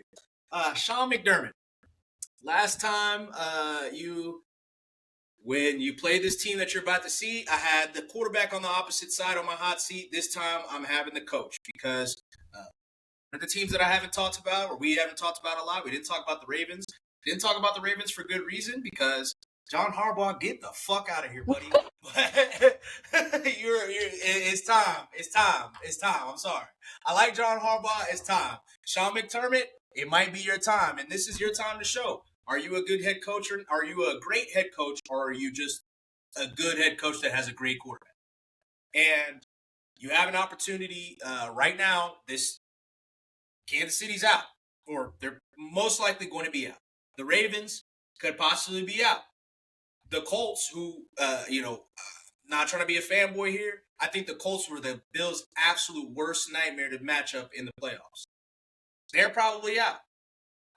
Sean McDermott. Last time when you played this team that you're about to see, I had the quarterback on the opposite side on my hot seat. This time, I'm having the coach because the teams that I haven't talked about, or we haven't talked about a lot. We didn't talk about the Ravens. Didn't talk about the Ravens for good reason, because John Harbaugh, get the fuck out of here, buddy. It's time. It's time. I'm sorry. I like John Harbaugh. It's time. Sean McDermott, it might be your time, and this is your time to show. Are you a good head coach, or are you a great head coach, or are you just a good head coach that has a great quarterback? And you have an opportunity right now. This Kansas City's out, or they're most likely going to be out. The Ravens could possibly be out. The Colts, who, not trying to be a fanboy here, I think the Colts were the Bills' absolute worst nightmare to match up in the playoffs. They're probably out.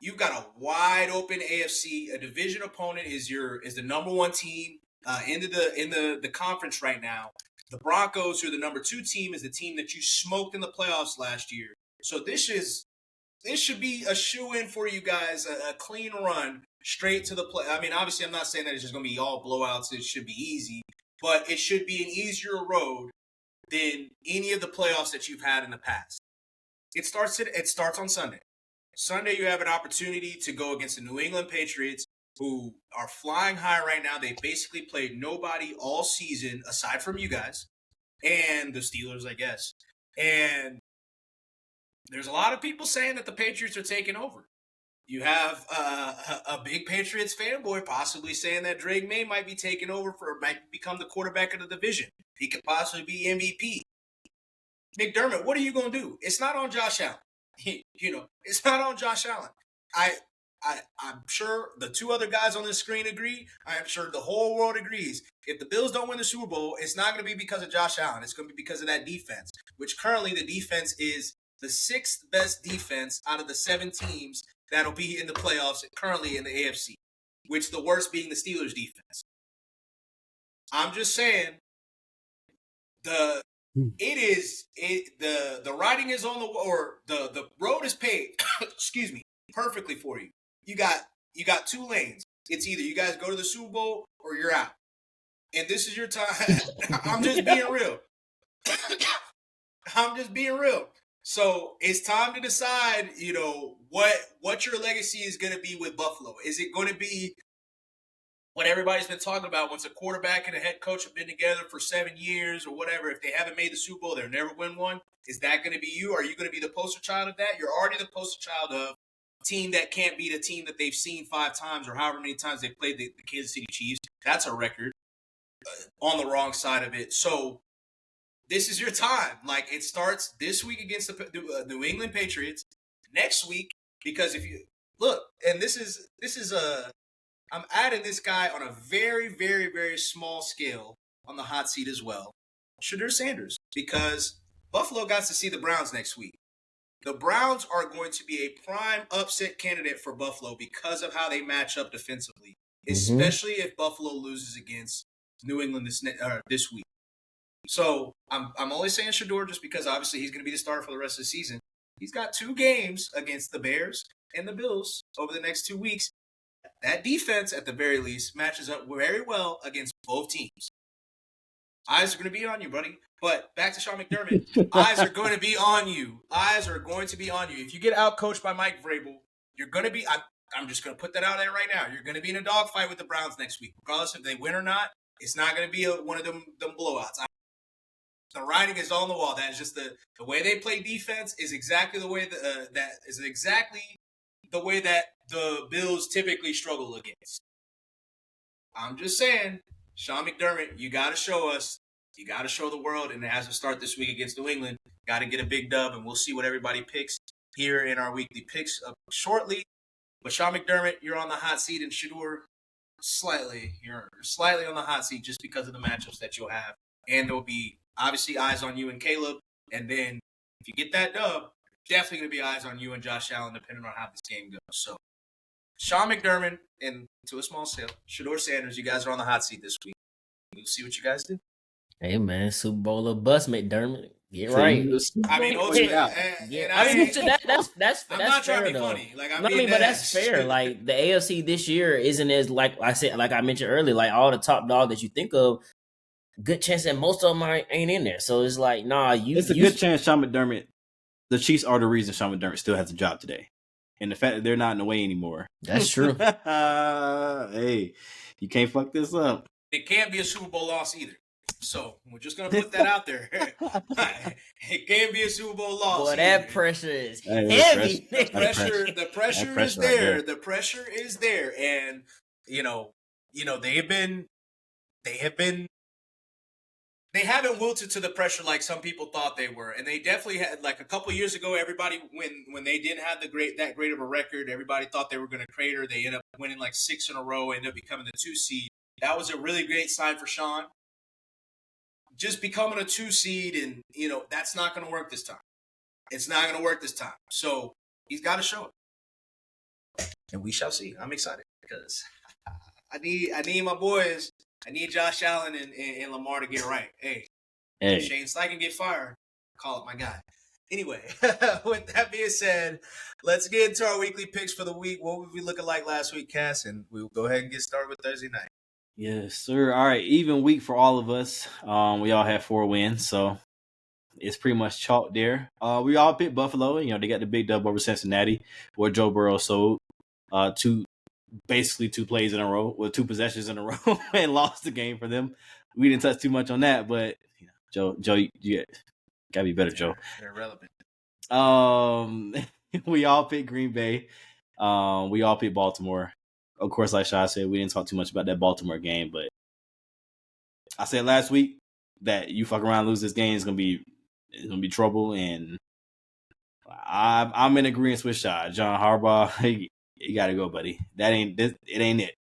you've got a wide open AFC. A division opponent is the number one team in the conference right now. The Broncos, who are the number 2 team, is the team that you smoked in the playoffs last year. So this should be a shoe-in for you guys, a clean run straight to the play. I mean, obviously, I'm not saying that it's just going to be all blowouts. It should be easy, but it should be an easier road than any of the playoffs that you've had in the past. It starts on Sunday. Sunday, you have an opportunity to go against the New England Patriots, who are flying high right now. They basically played nobody all season aside from you guys and the Steelers, I guess. And there's a lot of people saying that the Patriots are taking over. You have a big Patriots fanboy possibly saying that Drake May might be taking over might become the quarterback of the division. He could possibly be MVP. McDermott, what are you going to do? It's not on Josh Allen. It's not on Josh Allen. I'm sure the 2 other guys on this screen agree. I'm sure the whole world agrees. If the Bills don't win the Super Bowl, it's not going to be because of Josh Allen. It's going to be because of that defense, which currently the defense is the 6th best defense out of the 7 teams that'll be in the playoffs currently in the AFC, which the worst being the Steelers defense. I'm just saying the writing is on the road is paved, excuse me, perfectly for you. You got 2 lanes. It's either you guys go to the Super Bowl or you're out. And this is your time. I'm just being real. I'm just being real. So it's time to decide, what your legacy is going to be with Buffalo. Is it going to be what everybody's been talking about? Once a quarterback and a head coach have been together for 7 years or whatever, if they haven't made the Super Bowl, they'll never win one. Is that going to be you? Are you going to be the poster child of that? You're already the poster child of a team that can't beat a team that they've seen 5 times or however many times they've played the Kansas City Chiefs. That's a record on the wrong side of it. So this is your time. Like, it starts this week against the New England Patriots. Next week, because if you look, and this is I'm adding this guy on a very, very, very small scale on the hot seat as well. Shedeur Sanders, because Buffalo got to see the Browns next week. The Browns are going to be a prime upset candidate for Buffalo because of how they match up defensively, especially if Buffalo loses against New England this week. So I'm only saying Shedeur just because obviously he's going to be the starter for the rest of the season. He's got 2 games against the Bears and the Bills over the next 2 weeks. That defense, at the very least, matches up very well against both teams. Eyes are going to be on you, buddy. But back to Sean McDermott, eyes are going to be on you. Eyes are going to be on you. If you get outcoached by Mike Vrabel, you're going to be – I'm just going to put that out there right now. You're going to be in a dogfight with the Browns next week. Regardless if they win or not, it's not going to be one of them blowouts. The writing is on the wall. That is just the way they play defense is exactly the way that the Bills typically struggle against. I'm just saying, Sean McDermott, you got to show us. You got to show the world, and it has to start this week against New England. Got to get a big dub, and we'll see what everybody picks here in our weekly picks shortly. But Sean McDermott, you're on the hot seat, and Shedeur, you're slightly on the hot seat just because of the matchups that you'll have. And there'll be obviously eyes on you and Caleb. And then if you get that dub, definitely going to be eyes on you and Josh Allen, depending on how this game goes. So Sean McDermott, and to a small scale, Shedeur Sanders, you guys are on the hot seat this week. We'll see what you guys do. Hey, man, Super Bowl or bust, McDermott. Get right. I mean, ultimately, that's I'm not trying to be though. funny. Like, but that's fair. Like, the AFC this year isn't as, like I mentioned earlier, like all the top dog that you think of, good chance that most of them ain't in there. So it's like, it's a good chance Sean McDermott, the Chiefs are the reason Sean McDermott still has a job today. And the fact that they're not in the way anymore. That's true. Hey, you can't fuck this up. It can't be a Super Bowl loss either. So we're just gonna put that out there. It can't be a Super Bowl loss. Boy, that pressure is heavy. The pressure is there. Right, the pressure is there, and they haven't wilted to the pressure like some people thought they were, and they definitely had. Like a couple years ago, everybody when they didn't have that great of a record, everybody thought they were going to crater. They ended up winning like 6 in a row, ended up becoming the 2 seed. That was a really great sign for Sean. Just becoming a 2 seed, and that's not going to work this time. It's not going to work this time. So he's got to show it. and we shall see. I'm excited because I need my boys. I need Josh Allen and Lamar to get right. Hey. Shane Steichen get fired. Call it my guy. Anyway, with that being said, let's get into our weekly picks for the week. What were we looking like last week, Cass? And we'll go ahead and get started with Thursday night. Yes, sir. All right, even week for all of us. We all had 4 wins, so it's pretty much chalk there. We all picked Buffalo. They got the big dub over Cincinnati, where Joe Burrow sold 2 plays in a row, with 2 possessions in a row, and lost the game for them. We didn't touch too much on that, but Joe, you gotta be better, Joe. They're relevant. We all picked Green Bay. We all picked Baltimore. Of course, like Shai said, we didn't talk too much about that Baltimore game, but I said last week that you fuck around and lose this game, it's gonna be trouble, and I'm in agreement with Shai. John Harbaugh, you gotta go, buddy. It ain't it.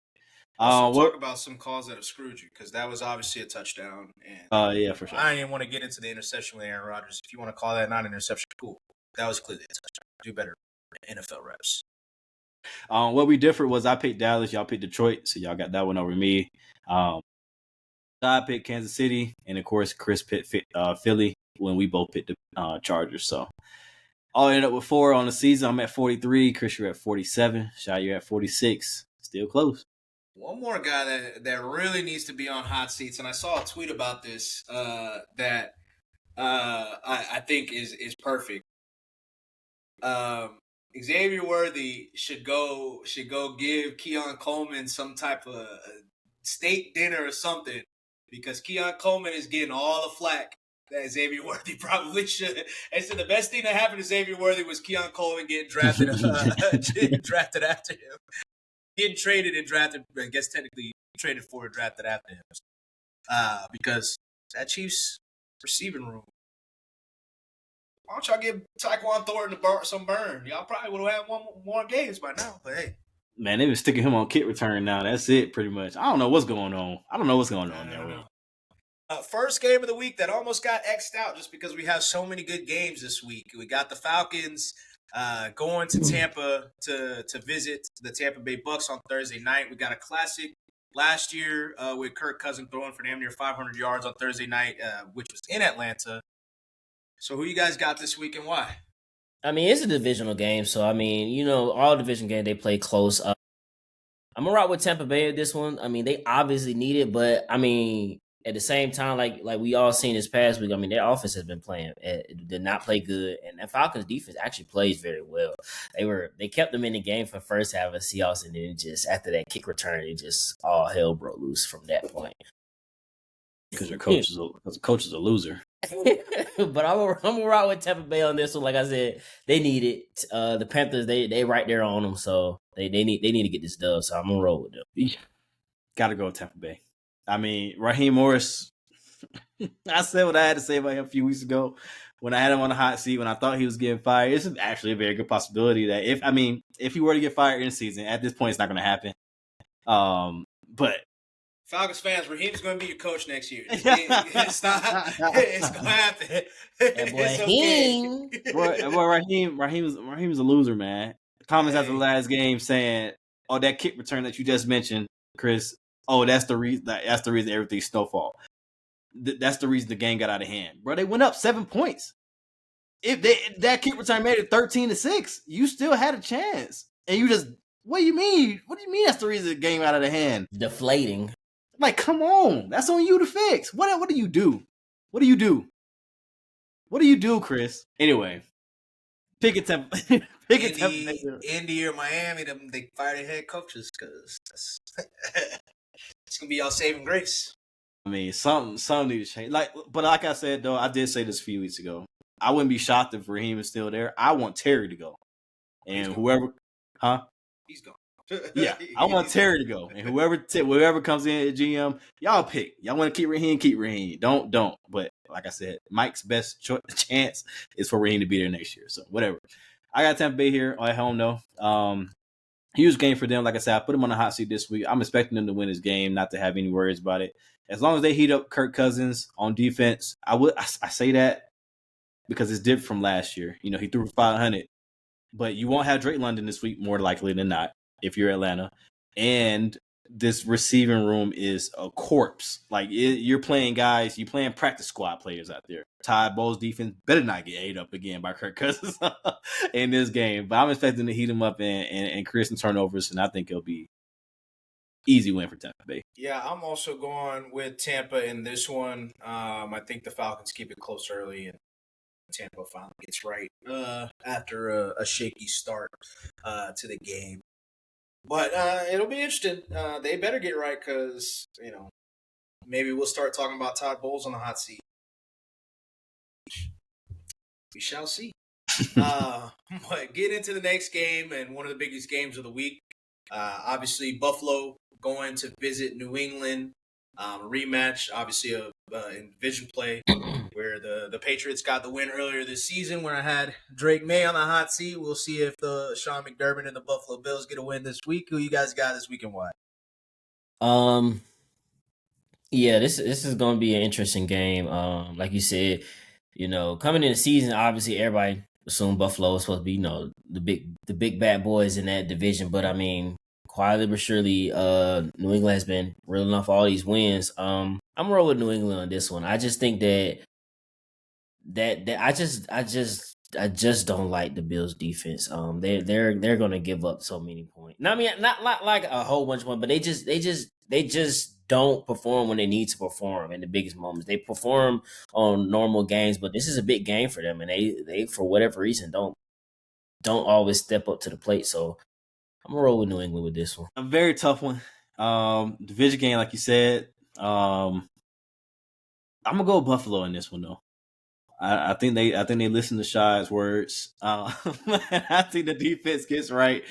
Talk about some calls that have screwed you, because that was obviously a touchdown. And yeah, for sure. I didn't want to get into the interception with Aaron Rodgers. If you want to call that not an interception, cool. That was clearly a touchdown. Do better NFL reps. What we differed was I picked Dallas, y'all picked Detroit, so y'all got that one over me. I picked Kansas City, and of course Chris picked Philly when we both picked the Chargers. So I'll end up with 4 on the season. I'm at 43. Chris, you're at 47. Shai, you're at 46. Still close. One more guy that really needs to be on hot seats, and I saw a tweet about this that I think is perfect. Xavier Worthy should go give Keon Coleman some type of steak dinner or something, because Keon Coleman is getting all the flack that Xavier Worthy probably should. And so the best thing that happened to Xavier Worthy was Keon Coleman getting drafted drafted after him. Getting traded and drafted, I guess technically traded for and drafted after him. Because that Chiefs receiving room. Why don't y'all give Tyquan Thornton some burn? Y'all probably would have had 1 more games by now, but hey. Man, they been sticking him on kick return now. That's it, pretty much. I don't know what's going on. There. First game of the week that almost got X'd out just because we have so many good games this week. We got the Falcons going to Tampa to visit the Tampa Bay Bucks on Thursday night. We got a classic last year with Kirk Cousins throwing for damn near 500 yards on Thursday night, which was in Atlanta. So who you guys got this week and why? I mean, it's a divisional game, so I mean, all division games they play close. I'm gonna rock with Tampa Bay at this one. I mean, they obviously need it, but I mean, at the same time, like we all seen this past week, I mean, their offense has been playing. It did not play good, and the Falcons' defense actually plays very well. They kept them in the game for the first half of the Seahawks, and then just after that kick return, it just all hell broke loose from that point. Because your coach is a loser. But I'm gonna rock with Tampa Bay on this one. Like I said, they need it. The Panthers, they right there on them, so they need to get this dub. So I'm gonna roll with them. Got to go with Tampa Bay. I mean, Raheem Morris. I said what I had to say about him a few weeks ago when I had him on the hot seat. When I thought he was getting fired, it's actually a very good possibility that if he were to get fired in season, at this point, it's not going to happen. But Falcons fans, Raheem's going to be your coach next year. It's going to happen. Raheem. Raheem's a loser, man. Comments after the last game saying, "Oh, that kick return that you just mentioned, Chris. Oh, that's the reason. That's the reason everything snowfall. That's the reason the game got out of hand, bro. They went up 7 points. If that kick return made it 13-6, you still had a chance, and you just. What do you mean? What do you mean? That's the reason the game got out of hand. Deflating. Like, come on. That's on you to fix. What do you do? What do you do? What do you do, Chris? Anyway, pick a temp. Indy or Miami, they fire their head coaches because it's gonna be y'all saving grace. I mean, something needs to change. But like I said though, I did say this a few weeks ago. I wouldn't be shocked if Raheem is still there. I want Terry to go, and whoever, he's gone. Yeah, I want Terry to go, and whoever comes in at GM, y'all pick. Y'all want to keep Raheem. Don't. But like I said, Mike's best chance is for Raheem to be there next year. So whatever. I got Tampa Bay here at home though. Huge game for them. Like I said, I put them on the hot seat this week. I'm expecting them to win this game, not to have any worries about it. As long as they heat up Kirk Cousins on defense, I say that because it's different from last year. He threw for 500, but you won't have Drake London this week more likely than not. if you're Atlanta, and this receiving room is a corpse. Like you're playing guys, you're playing practice squad players out there. Todd Bowles' defense better not get ate up again by Kirk Cousins in this game. But I'm expecting to heat him up and create some turnovers, and I think it'll be easy win for Tampa Bay. Yeah, I'm also going with Tampa in this one. I think the Falcons keep it close early, and Tampa finally gets right after a shaky start to the game. But it'll be interesting. They better get right because, maybe we'll start talking about Todd Bowles on the hot seat. We shall see. But get into the next game and one of the biggest games of the week. Obviously, Buffalo going to visit New England. Rematch, obviously, in division play where the Patriots got the win earlier this season when I had Drake May on the hot seat. We'll see if the Sean McDermott and the Buffalo Bills get a win this week. Who you guys got this week and why? Yeah, this is going to be an interesting game. Like you said, coming in the season, obviously everybody assumed Buffalo was supposed to be, the big bad boys in that division. But I mean, quietly but surely, New England has been reeling off all these wins. I'm gonna roll with New England on this one. I just think that I just don't like the Bills defense. They're gonna give up so many points. I mean, not like a whole bunch of points, but they just don't perform when they need to perform in the biggest moments. They perform on normal games, but this is a big game for them, and they for whatever reason don't always step up to the plate. So I'm gonna roll with New England with this one. A very tough one. Division game, like you said. I'm gonna go with Buffalo in this one though. I think they listen to Shai's words. I think the defense gets right,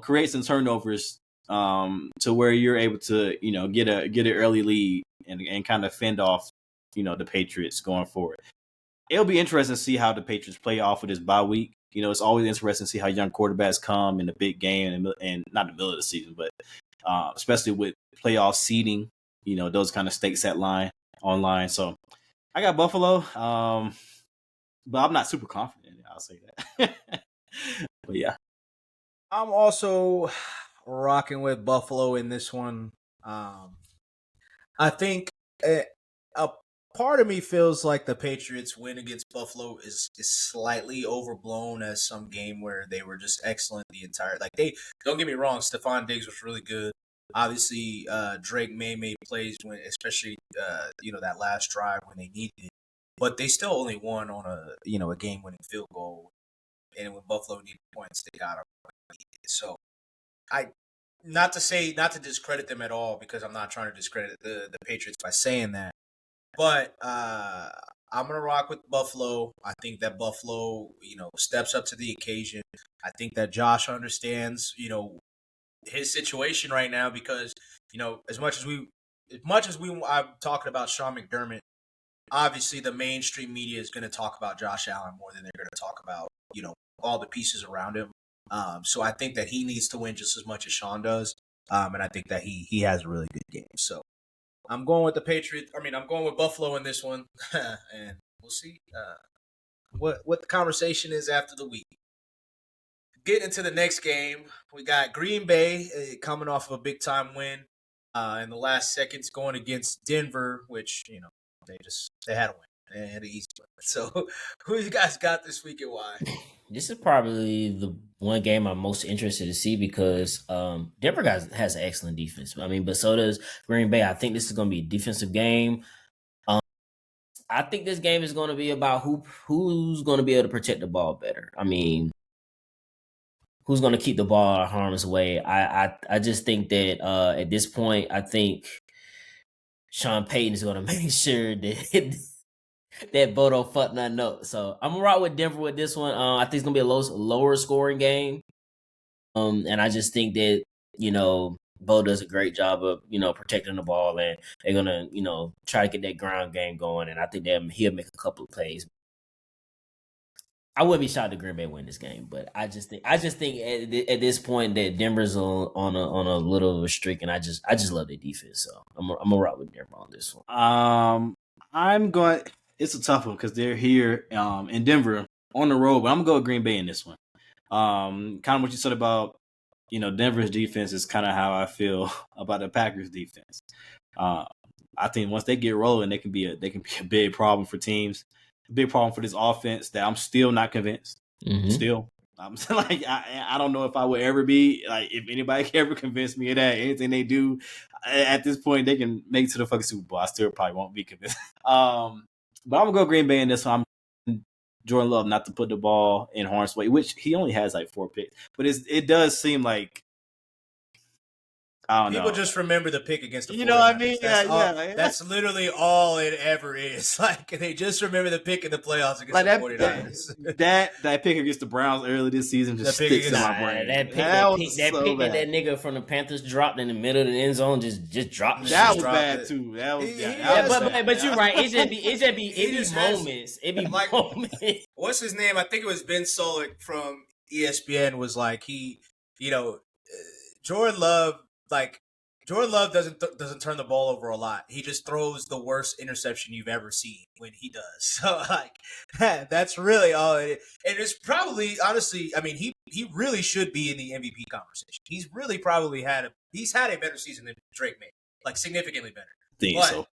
create some turnovers to where you're able to get an early lead and kind of fend off the Patriots going forward. It'll be interesting to see how the Patriots play off of this bye week. It's always interesting to see how young quarterbacks come in the big game and not the middle of the season, but especially with playoff seeding. Those kind of stakes at online. So I got Buffalo, but I'm not super confident. I'll say that. But yeah, I'm also rocking with Buffalo in this one. I think a part of me feels like the Patriots win against Buffalo is slightly overblown as some game where they were just excellent the entire. Like they don't get me wrong, Stephon Diggs was really good. Obviously, Drake May made plays when, especially that last drive when they needed it, but they still only won on a game-winning field goal. And when Buffalo needed points, they got them. So, not to discredit them at all because I'm not trying to discredit the Patriots by saying that, but I'm gonna rock with Buffalo. I think that Buffalo, steps up to the occasion. I think that Josh understands, his situation right now because as much as I'm talking about Sean McDermott, obviously the mainstream media is going to talk about Josh Allen more than they're going to talk about all the pieces around him. So I think that he needs to win just as much as Sean does, and I think that he has a really good game. So I'm going with the Patriots. I'm going with Buffalo in this one, and we'll see what the conversation is after the week. Getting into the next game, we got Green Bay coming off of a big time win in the last seconds, going against Denver, which they had a win. They had an easy win. So, who you guys got this week and why? This is probably the one game I'm most interested to see because Denver has an excellent defense. But so does Green Bay. I think this is going to be a defensive game. I think this game is going to be about who's going to be able to protect the ball better. Who's going to keep the ball out of harm's way. I just think that at this point, I think Sean Payton is going to make sure that that Bo don't fuck nothing up. So I'm gonna rock with Denver with this one. I think it's gonna be a lower scoring game. And I just think that Bo does a great job of protecting the ball, and they're gonna try to get that ground game going. And I think that he'll make a couple of plays. I wouldn't be shocked if Green Bay win this game, but I just think at this point that Denver's on a little of a streak, and I just love their defense. So I'm gonna rock with Denver on this one. I'm going. It's a tough one because they're here in Denver on the road, but I'm gonna go with Green Bay in this one. Kind of what you said about Denver's defense is kind of how I feel about the Packers defense. I think once they get rolling, they can be a big problem for teams, a big problem for this offense that I'm still not convinced. Mm-hmm. Still, I'm like I don't know if I would ever be like if anybody can ever convince me of that. Anything they do at this point, they can make it to the fucking Super Bowl. I still probably won't be convinced. But I'm gonna go Green Bay in this one. I'm Jordan Love not to put the ball in harm's way, which he only has like 4 picks, but it does seem like. People just remember the pick against the 49ers. You know what I mean? That's literally all it ever is. Like, they just remember the pick in the playoffs against the 49ers. That pick against the Browns early this season just sticks in my brain. That pick that nigga from the Panthers dropped in the middle of the end zone just dropped. That was bad too. But you're right. It be moments. It be like moments. What's his name? I think it was Ben Solik from ESPN. Was like Jordan Love doesn't turn the ball over a lot. He just throws the worst interception you've ever seen when he does. So that's really all it is. And it's probably, honestly, I mean, he really should be in the MVP conversation. He's really probably had a better season than Drake made, like significantly better. But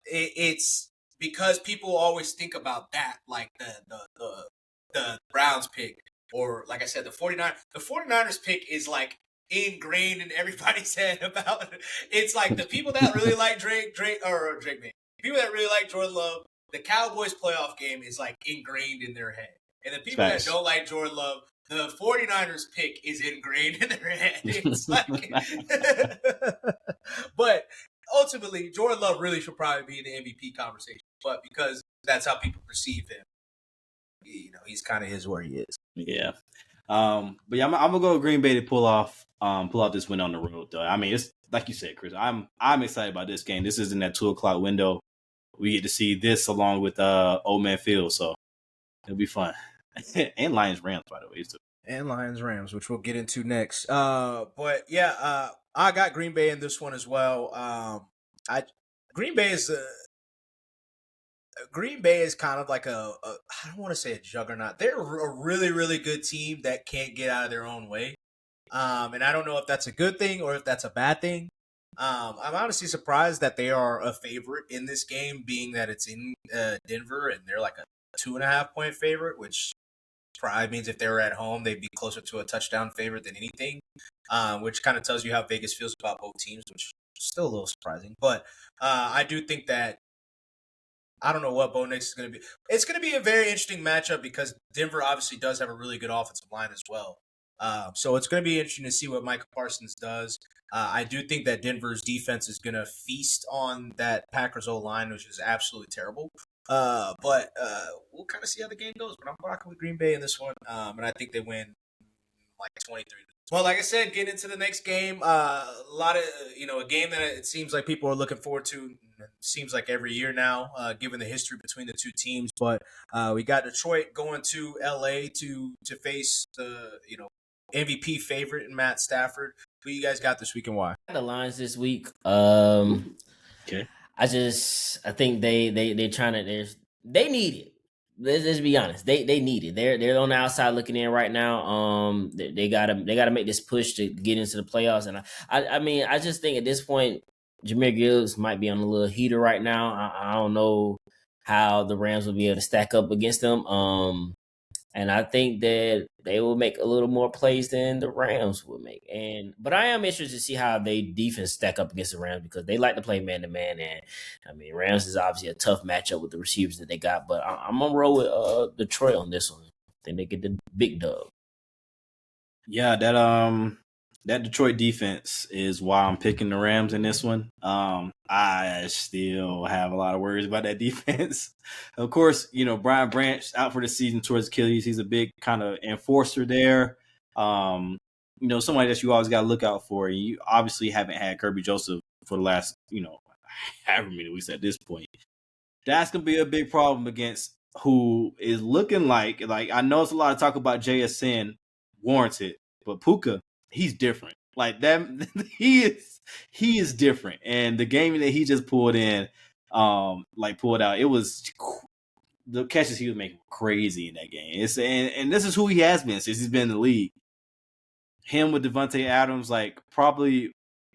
it's because people always think about that, like the Browns pick, or like I said, the 49ers pick is like ingrained in everybody's head about it. It's like the people that really like Drake man. People that really like Jordan Love, the Cowboys playoff game is like ingrained in their head. And the people that don't like Jordan Love, the 49ers pick is ingrained in their head. It's like but ultimately Jordan Love really should probably be in the MVP conversation. But because that's how people perceive him, he's kind of where he is. Yeah. But yeah, I'm gonna go with Green Bay to pull out this win on the road, though. I mean, it's like you said, Chris. I'm excited about this game. This is in that 2:00 window. We get to see this along with Old Man Field, so it'll be fun. And Lions Rams, by the way, too. And Lions Rams, which we'll get into next. But yeah, I got Green Bay in this one as well. Green Bay is kind of like I don't want to say a juggernaut. They're a really, really good team that can't get out of their own way. And I don't know if that's a good thing or if that's a bad thing. I'm honestly surprised that they are a favorite in this game, being that it's in Denver and they're like a 2.5 point favorite, which probably means if they were at home, they'd be closer to a touchdown favorite than anything, which kind of tells you how Vegas feels about both teams, which is still a little surprising. But I do think that I don't know what Bo Nix is going to be. It's going to be a very interesting matchup because Denver obviously does have a really good offensive line as well. So it's going to be interesting to see what Micah Parsons does. I do think that Denver's defense is going to feast on that Packers O-line, which is absolutely terrible. But we'll kind of see how the game goes. But I'm rocking with Green Bay in this one, and I think they win like 23. Well, like I said, getting into the next game, a lot of a game that it seems like people are looking forward to. Seems like every year now, given the history between the two teams. But we got Detroit going to LA to face the MVP favorite in Matt Stafford. Who you guys got this week and why? The Lions this week. Okay. I think they need it. Let's be honest. They need it. They're on the outside looking in right now. They gotta make this push to get into the playoffs. And I mean, I just think at this point, Jahmyr Gibbs might be on a little heater right now. I don't know how the Rams will be able to stack up against them. And I think that they will make a little more plays than the Rams will make. But I am interested to see how they defense stack up against the Rams because they like to play man-to-man. And, I mean, Rams is obviously a tough matchup with the receivers that they got. But I'm going to roll with Detroit on this one. I think they get the big dub. Yeah, that Detroit defense is why I'm picking the Rams in this one. I still have a lot of worries about that defense. Of course, Brian Branch out for the season towards Achilles. He's a big kind of enforcer there. Somebody that you always got to look out for. You obviously haven't had Kirby Joseph for the last, however many weeks at this point. That's going to be a big problem against who is looking like I know it's a lot of talk about JSN warranted, but Puka, he's different. Like that, he is different. And the game that he just pulled out, it was the catches he was making crazy in that game. And this is who he has been since he's been in the league. him with Devontae Adams, like, probably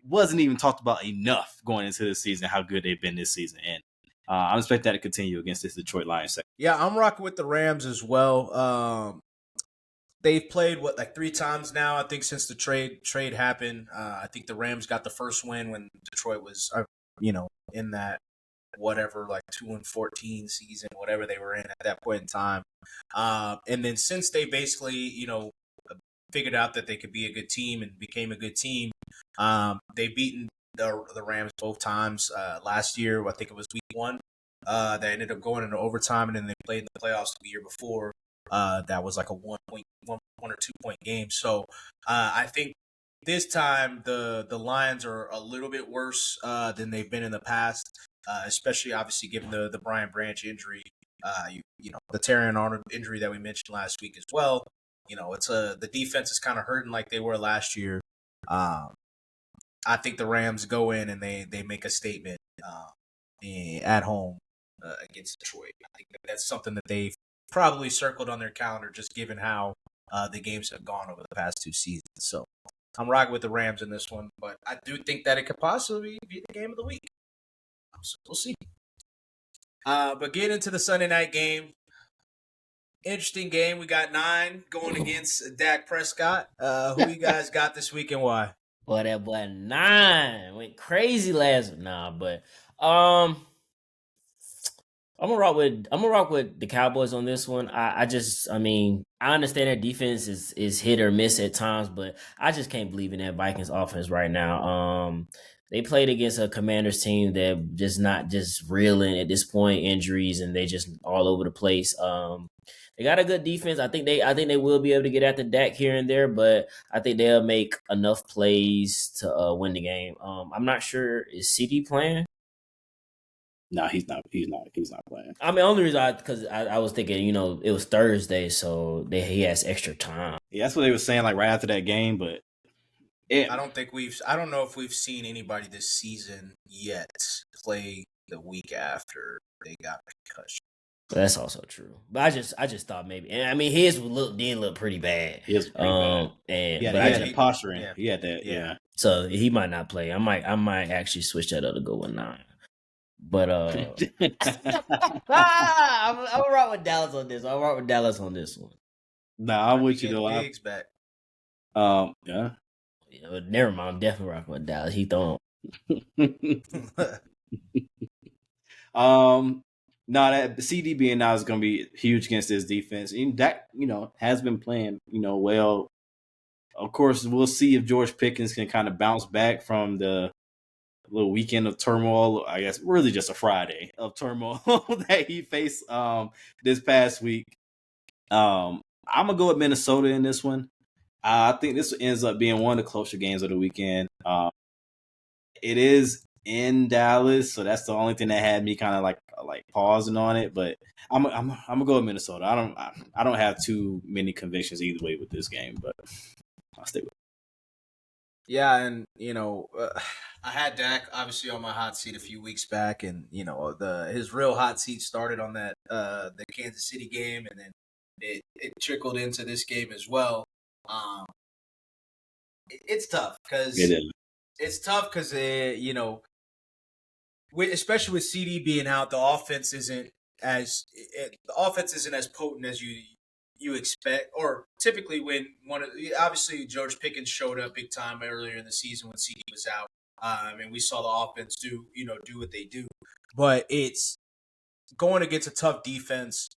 wasn't even talked about enough going into this season, how good they've been this season. And I expect that to continue against this Detroit Lions second. Yeah, I'm rocking with the Rams as well. They've played like 3 times now, I think, since the trade happened. I think the Rams got the first win when Detroit was, in that whatever, like 2-14 season, whatever they were in at that point in time. And then since they basically, figured out that they could be a good team and became a good team, they've beaten the Rams both times. Last year, I think it was week 1. They ended up going into overtime, and then they played in the playoffs the year before. That was like a 1 or 2 point game. So I think this time the Lions are a little bit worse than they've been in the past, especially obviously given the Brian Branch injury, the Terrion Arnold injury that we mentioned last week as well. It's the defense is kind of hurting like they were last year. I think the Rams go in and they make a statement at home against Detroit. I think that's something that they've probably circled on their calendar, just given how the games have gone over the past 2 seasons. So I'm rocking with the Rams in this one, but I do think that it could possibly be the game of the week. So we'll see. But getting into the Sunday night game, interesting game. We got 9 going against Dak Prescott. Who you guys got this week and why? Boy, that boy 9 went crazy last week. Nah, but I'm gonna rock with the Cowboys on this one. I understand their defense is hit or miss at times, but I just can't believe in that Vikings offense right now. They played against a Commanders team that just not just reeling at this point, injuries, and they just all over the place. They got a good defense. I think they will be able to get after Dak here and there, but I think they'll make enough plays to win the game. I'm not sure, is CD playing? No, he's not playing. I mean, only reason because I was thinking, it was Thursday, so he has extra time. Yeah, that's what they were saying, like right after that game. But I don't know if we've seen anybody this season yet play the week after they got a concussion. That's also true. But I just thought maybe, and I mean, his did look pretty bad. He was pretty bad. And he had that posturing. Yeah. He had that. Yeah. So he might not play. I might actually switch that up to go with 9. But I'm rock with Dallas on this. I'll rock with Dallas on this one. Nah, I'm with you though. Biggs back. Yeah. Never mind. I'm definitely rocking with Dallas. He throwing. That CD being out is going to be huge against this defense. And that has been playing well. Of course, we'll see if George Pickens can kind of bounce back from the little weekend of turmoil, I guess really just a Friday of turmoil that he faced this past week. I'm gonna go with Minnesota in this one. I think this ends up being one of the closer games of the weekend. It is in Dallas, so that's the only thing that had me kind of like pausing on it. But I'm gonna go with Minnesota. I don't have too many convictions either way with this game, but I'll stay with it. Yeah, and I had Dak obviously on my hot seat a few weeks back, and his real hot seat started on that the Kansas City game, and then it trickled into this game as well. It's tough because especially with CD being out, the offense isn't as potent as you expect, or typically when obviously George Pickens showed up big time earlier in the season when CD was out. And we saw the offense do what they do, but it's going against a tough defense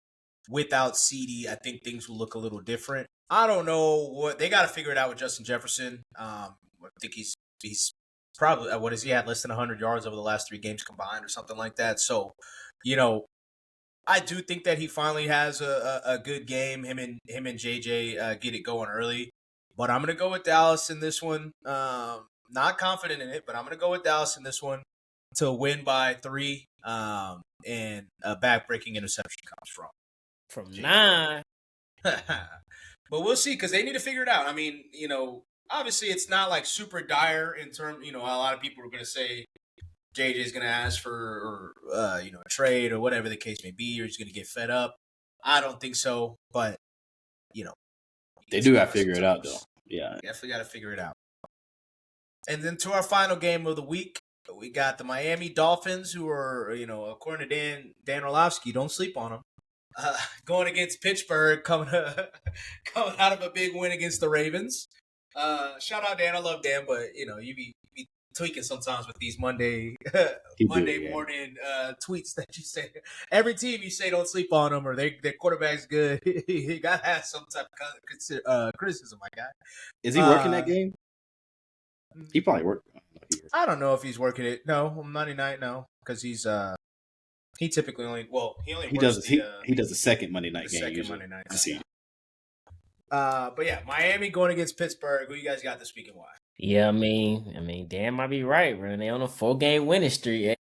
without CD. I think things will look a little different. I don't know what they got to figure it out with Justin Jefferson. I think he's probably what has he had less than 100 yards over the last 3 games combined or something like that. So, I do think that he finally has a good game. Him and JJ get it going early, but I'm gonna go with Dallas in this one. Not confident in it, but I'm gonna go with Dallas in this one to win by 3. And a back-breaking interception comes from JJ. 9. But we'll see because they need to figure it out. I mean, obviously it's not like super dire in terms. A lot of people are gonna say JJ is going to ask for, a trade or whatever the case may be, or he's going to get fed up. I don't think so, but, they do have to figure it out, though. Yeah. Definitely got to figure it out. And then to our final game of the week, we got the Miami Dolphins, who are, according to Dan Orlovsky, don't sleep on them. Going against Pittsburgh, coming out of a big win against the Ravens. Shout out Dan, I love Dan, but you be tweaking sometimes with these Monday morning tweets that you say. Every team you say don't sleep on them or their quarterback's good. You gotta have some type of criticism, my guy. Is he working that game? He probably worked. I don't know if he's working it. No, Monday night, no, because he's he typically he does the second Monday night game. Second usually. Monday night. I see. But yeah, Miami going against Pittsburgh. Who you guys got this week and why? Yeah, I mean, Dan might be right, bro. They on a 4-game winning streak.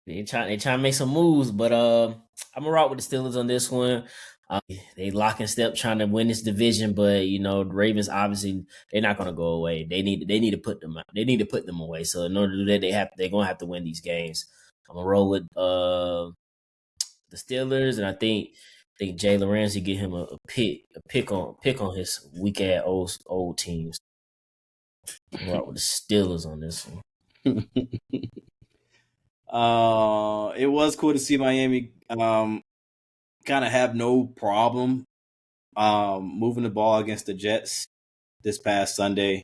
They trying to make some moves, but I'm gonna rock with the Steelers on this one. They lock and step trying to win this division, but the Ravens obviously they're not gonna go away. They need to put them out. They need to put them away. So in order to do that, they're gonna have to win these games. I'm gonna roll with the Steelers, and I think Jalen Ramsey get him a pick on his weak ass old teams. I'm rock with the Steelers on this one. It was cool to see Miami kind of have no problem moving the ball against the Jets this past Sunday.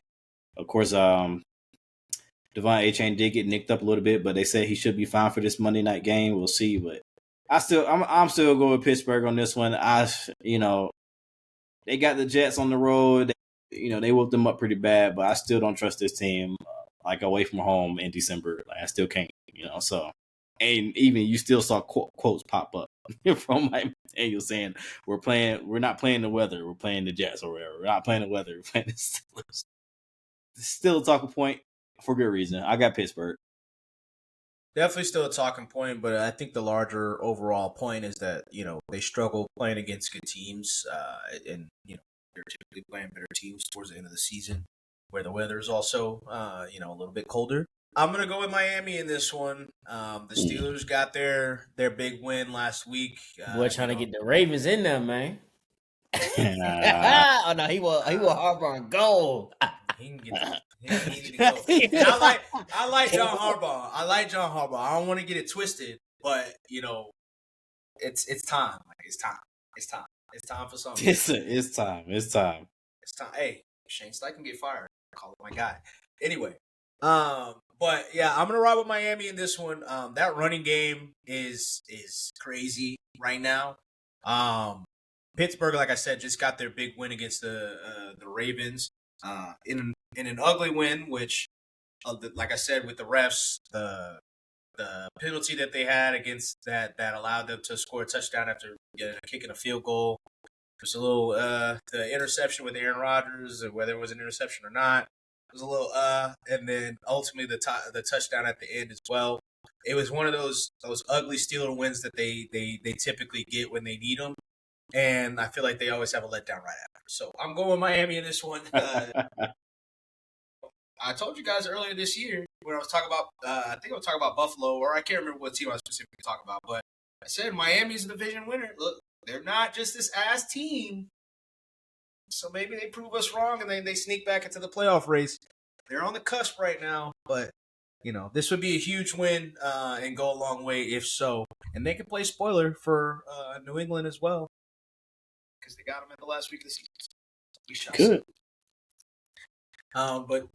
Of course, Devon Achane did get nicked up a little bit, but they say he should be fine for this Monday night game. We'll see, but I'm still going with Pittsburgh on this one. They got the Jets on the road. They whooped them up pretty bad, but I still don't trust this team away from home in December. I still can't, so. And even you still saw quotes pop up from Mike McDaniel saying, we're not playing the weather, we're playing the Jets or whatever. We're not playing the weather, we're playing the Steelers. Still a talking point for good reason. I got Pittsburgh. Definitely still a talking point, but I think the larger overall point is that, they struggle playing against good teams, and, they're typically playing better teams towards the end of the season where the weather is also, a little bit colder. I'm going to go with Miami in this one. The Steelers got their big win last week. Boy, trying to get the Ravens in there, man. Oh, no, he will Harbaugh and go. He can get he need to go. And I like John Harbaugh. I don't want to get it twisted, but it's time. It's time. It's time for something. It's time. Hey, Shane Steichen get fired. Call it my guy. Anyway, but yeah, I'm gonna ride with Miami in this one. That running game is crazy right now. Pittsburgh, like I said, just got their big win against the Ravens. In an ugly win, which, like I said, with the refs, the penalty that they had against that allowed them to score a touchdown after kicking a field goal. There's a little the interception with Aaron Rodgers, whether it was an interception or not. It was a little and then ultimately the touchdown at the end as well. It was one of those ugly Steeler wins that they typically get when they need them, and I feel like they always have a letdown right after. So I'm going with Miami in this one. I told you guys earlier this year when I was talking about I think I was talking about Buffalo, or I can't remember what team I was specifically talking about, but I said Miami's a division winner. Look, they're not just this ass team. So maybe they prove us wrong and then they sneak back into the playoff race. They're on the cusp right now, but this would be a huge win and go a long way if so. And they can play spoiler for New England as well because they got them at the last week of the season. We shall see. But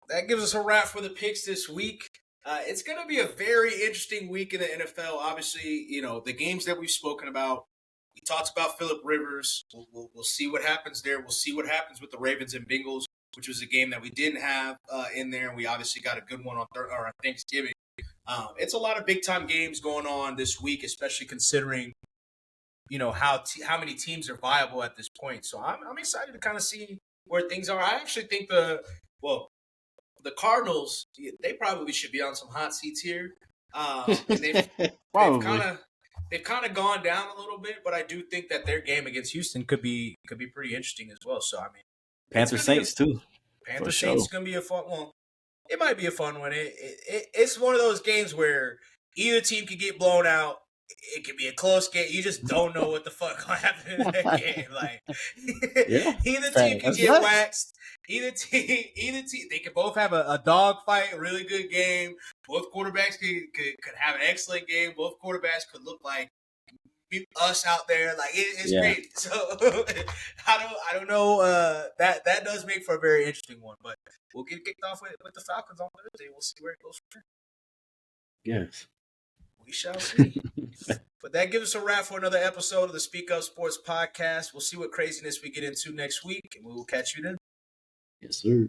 that gives us a wrap for the picks this week. It's going to be a very interesting week in the NFL. Obviously, the games that we've spoken about. We talked about Phillip Rivers. We'll see what happens there. We'll see what happens with the Ravens and Bengals, which was a game that we didn't have in there. And we obviously got a good one on Thanksgiving. It's a lot of big-time games going on this week, especially considering, how many teams are viable at this point. So I'm excited to kind of see where things are. I actually think the Cardinals, they probably should be on some hot seats here. And they've kind of gone down a little bit, but I do think that their game against Houston could be pretty interesting as well. So I mean, Panthers Saints too. Panthers Saints is going to be a fun one. It might be a fun one. It's one of those games where either team could get blown out it could be a close game. You just don't know what the fuck gonna happen in that game. Like either team can get waxed. Either team, they could both have a dog fight, a really good game. Both quarterbacks could have an excellent game. Both quarterbacks could look like us out there. Like it's great. So I don't know. That does make for a very interesting one. But we'll get kicked off with the Falcons on Thursday. We'll see where it goes from there. Yes. We shall see. But that gives us a wrap for another episode of the Speak Up Sports Podcast. We'll see what craziness we get into next week, and we will catch you then. Yes, sir.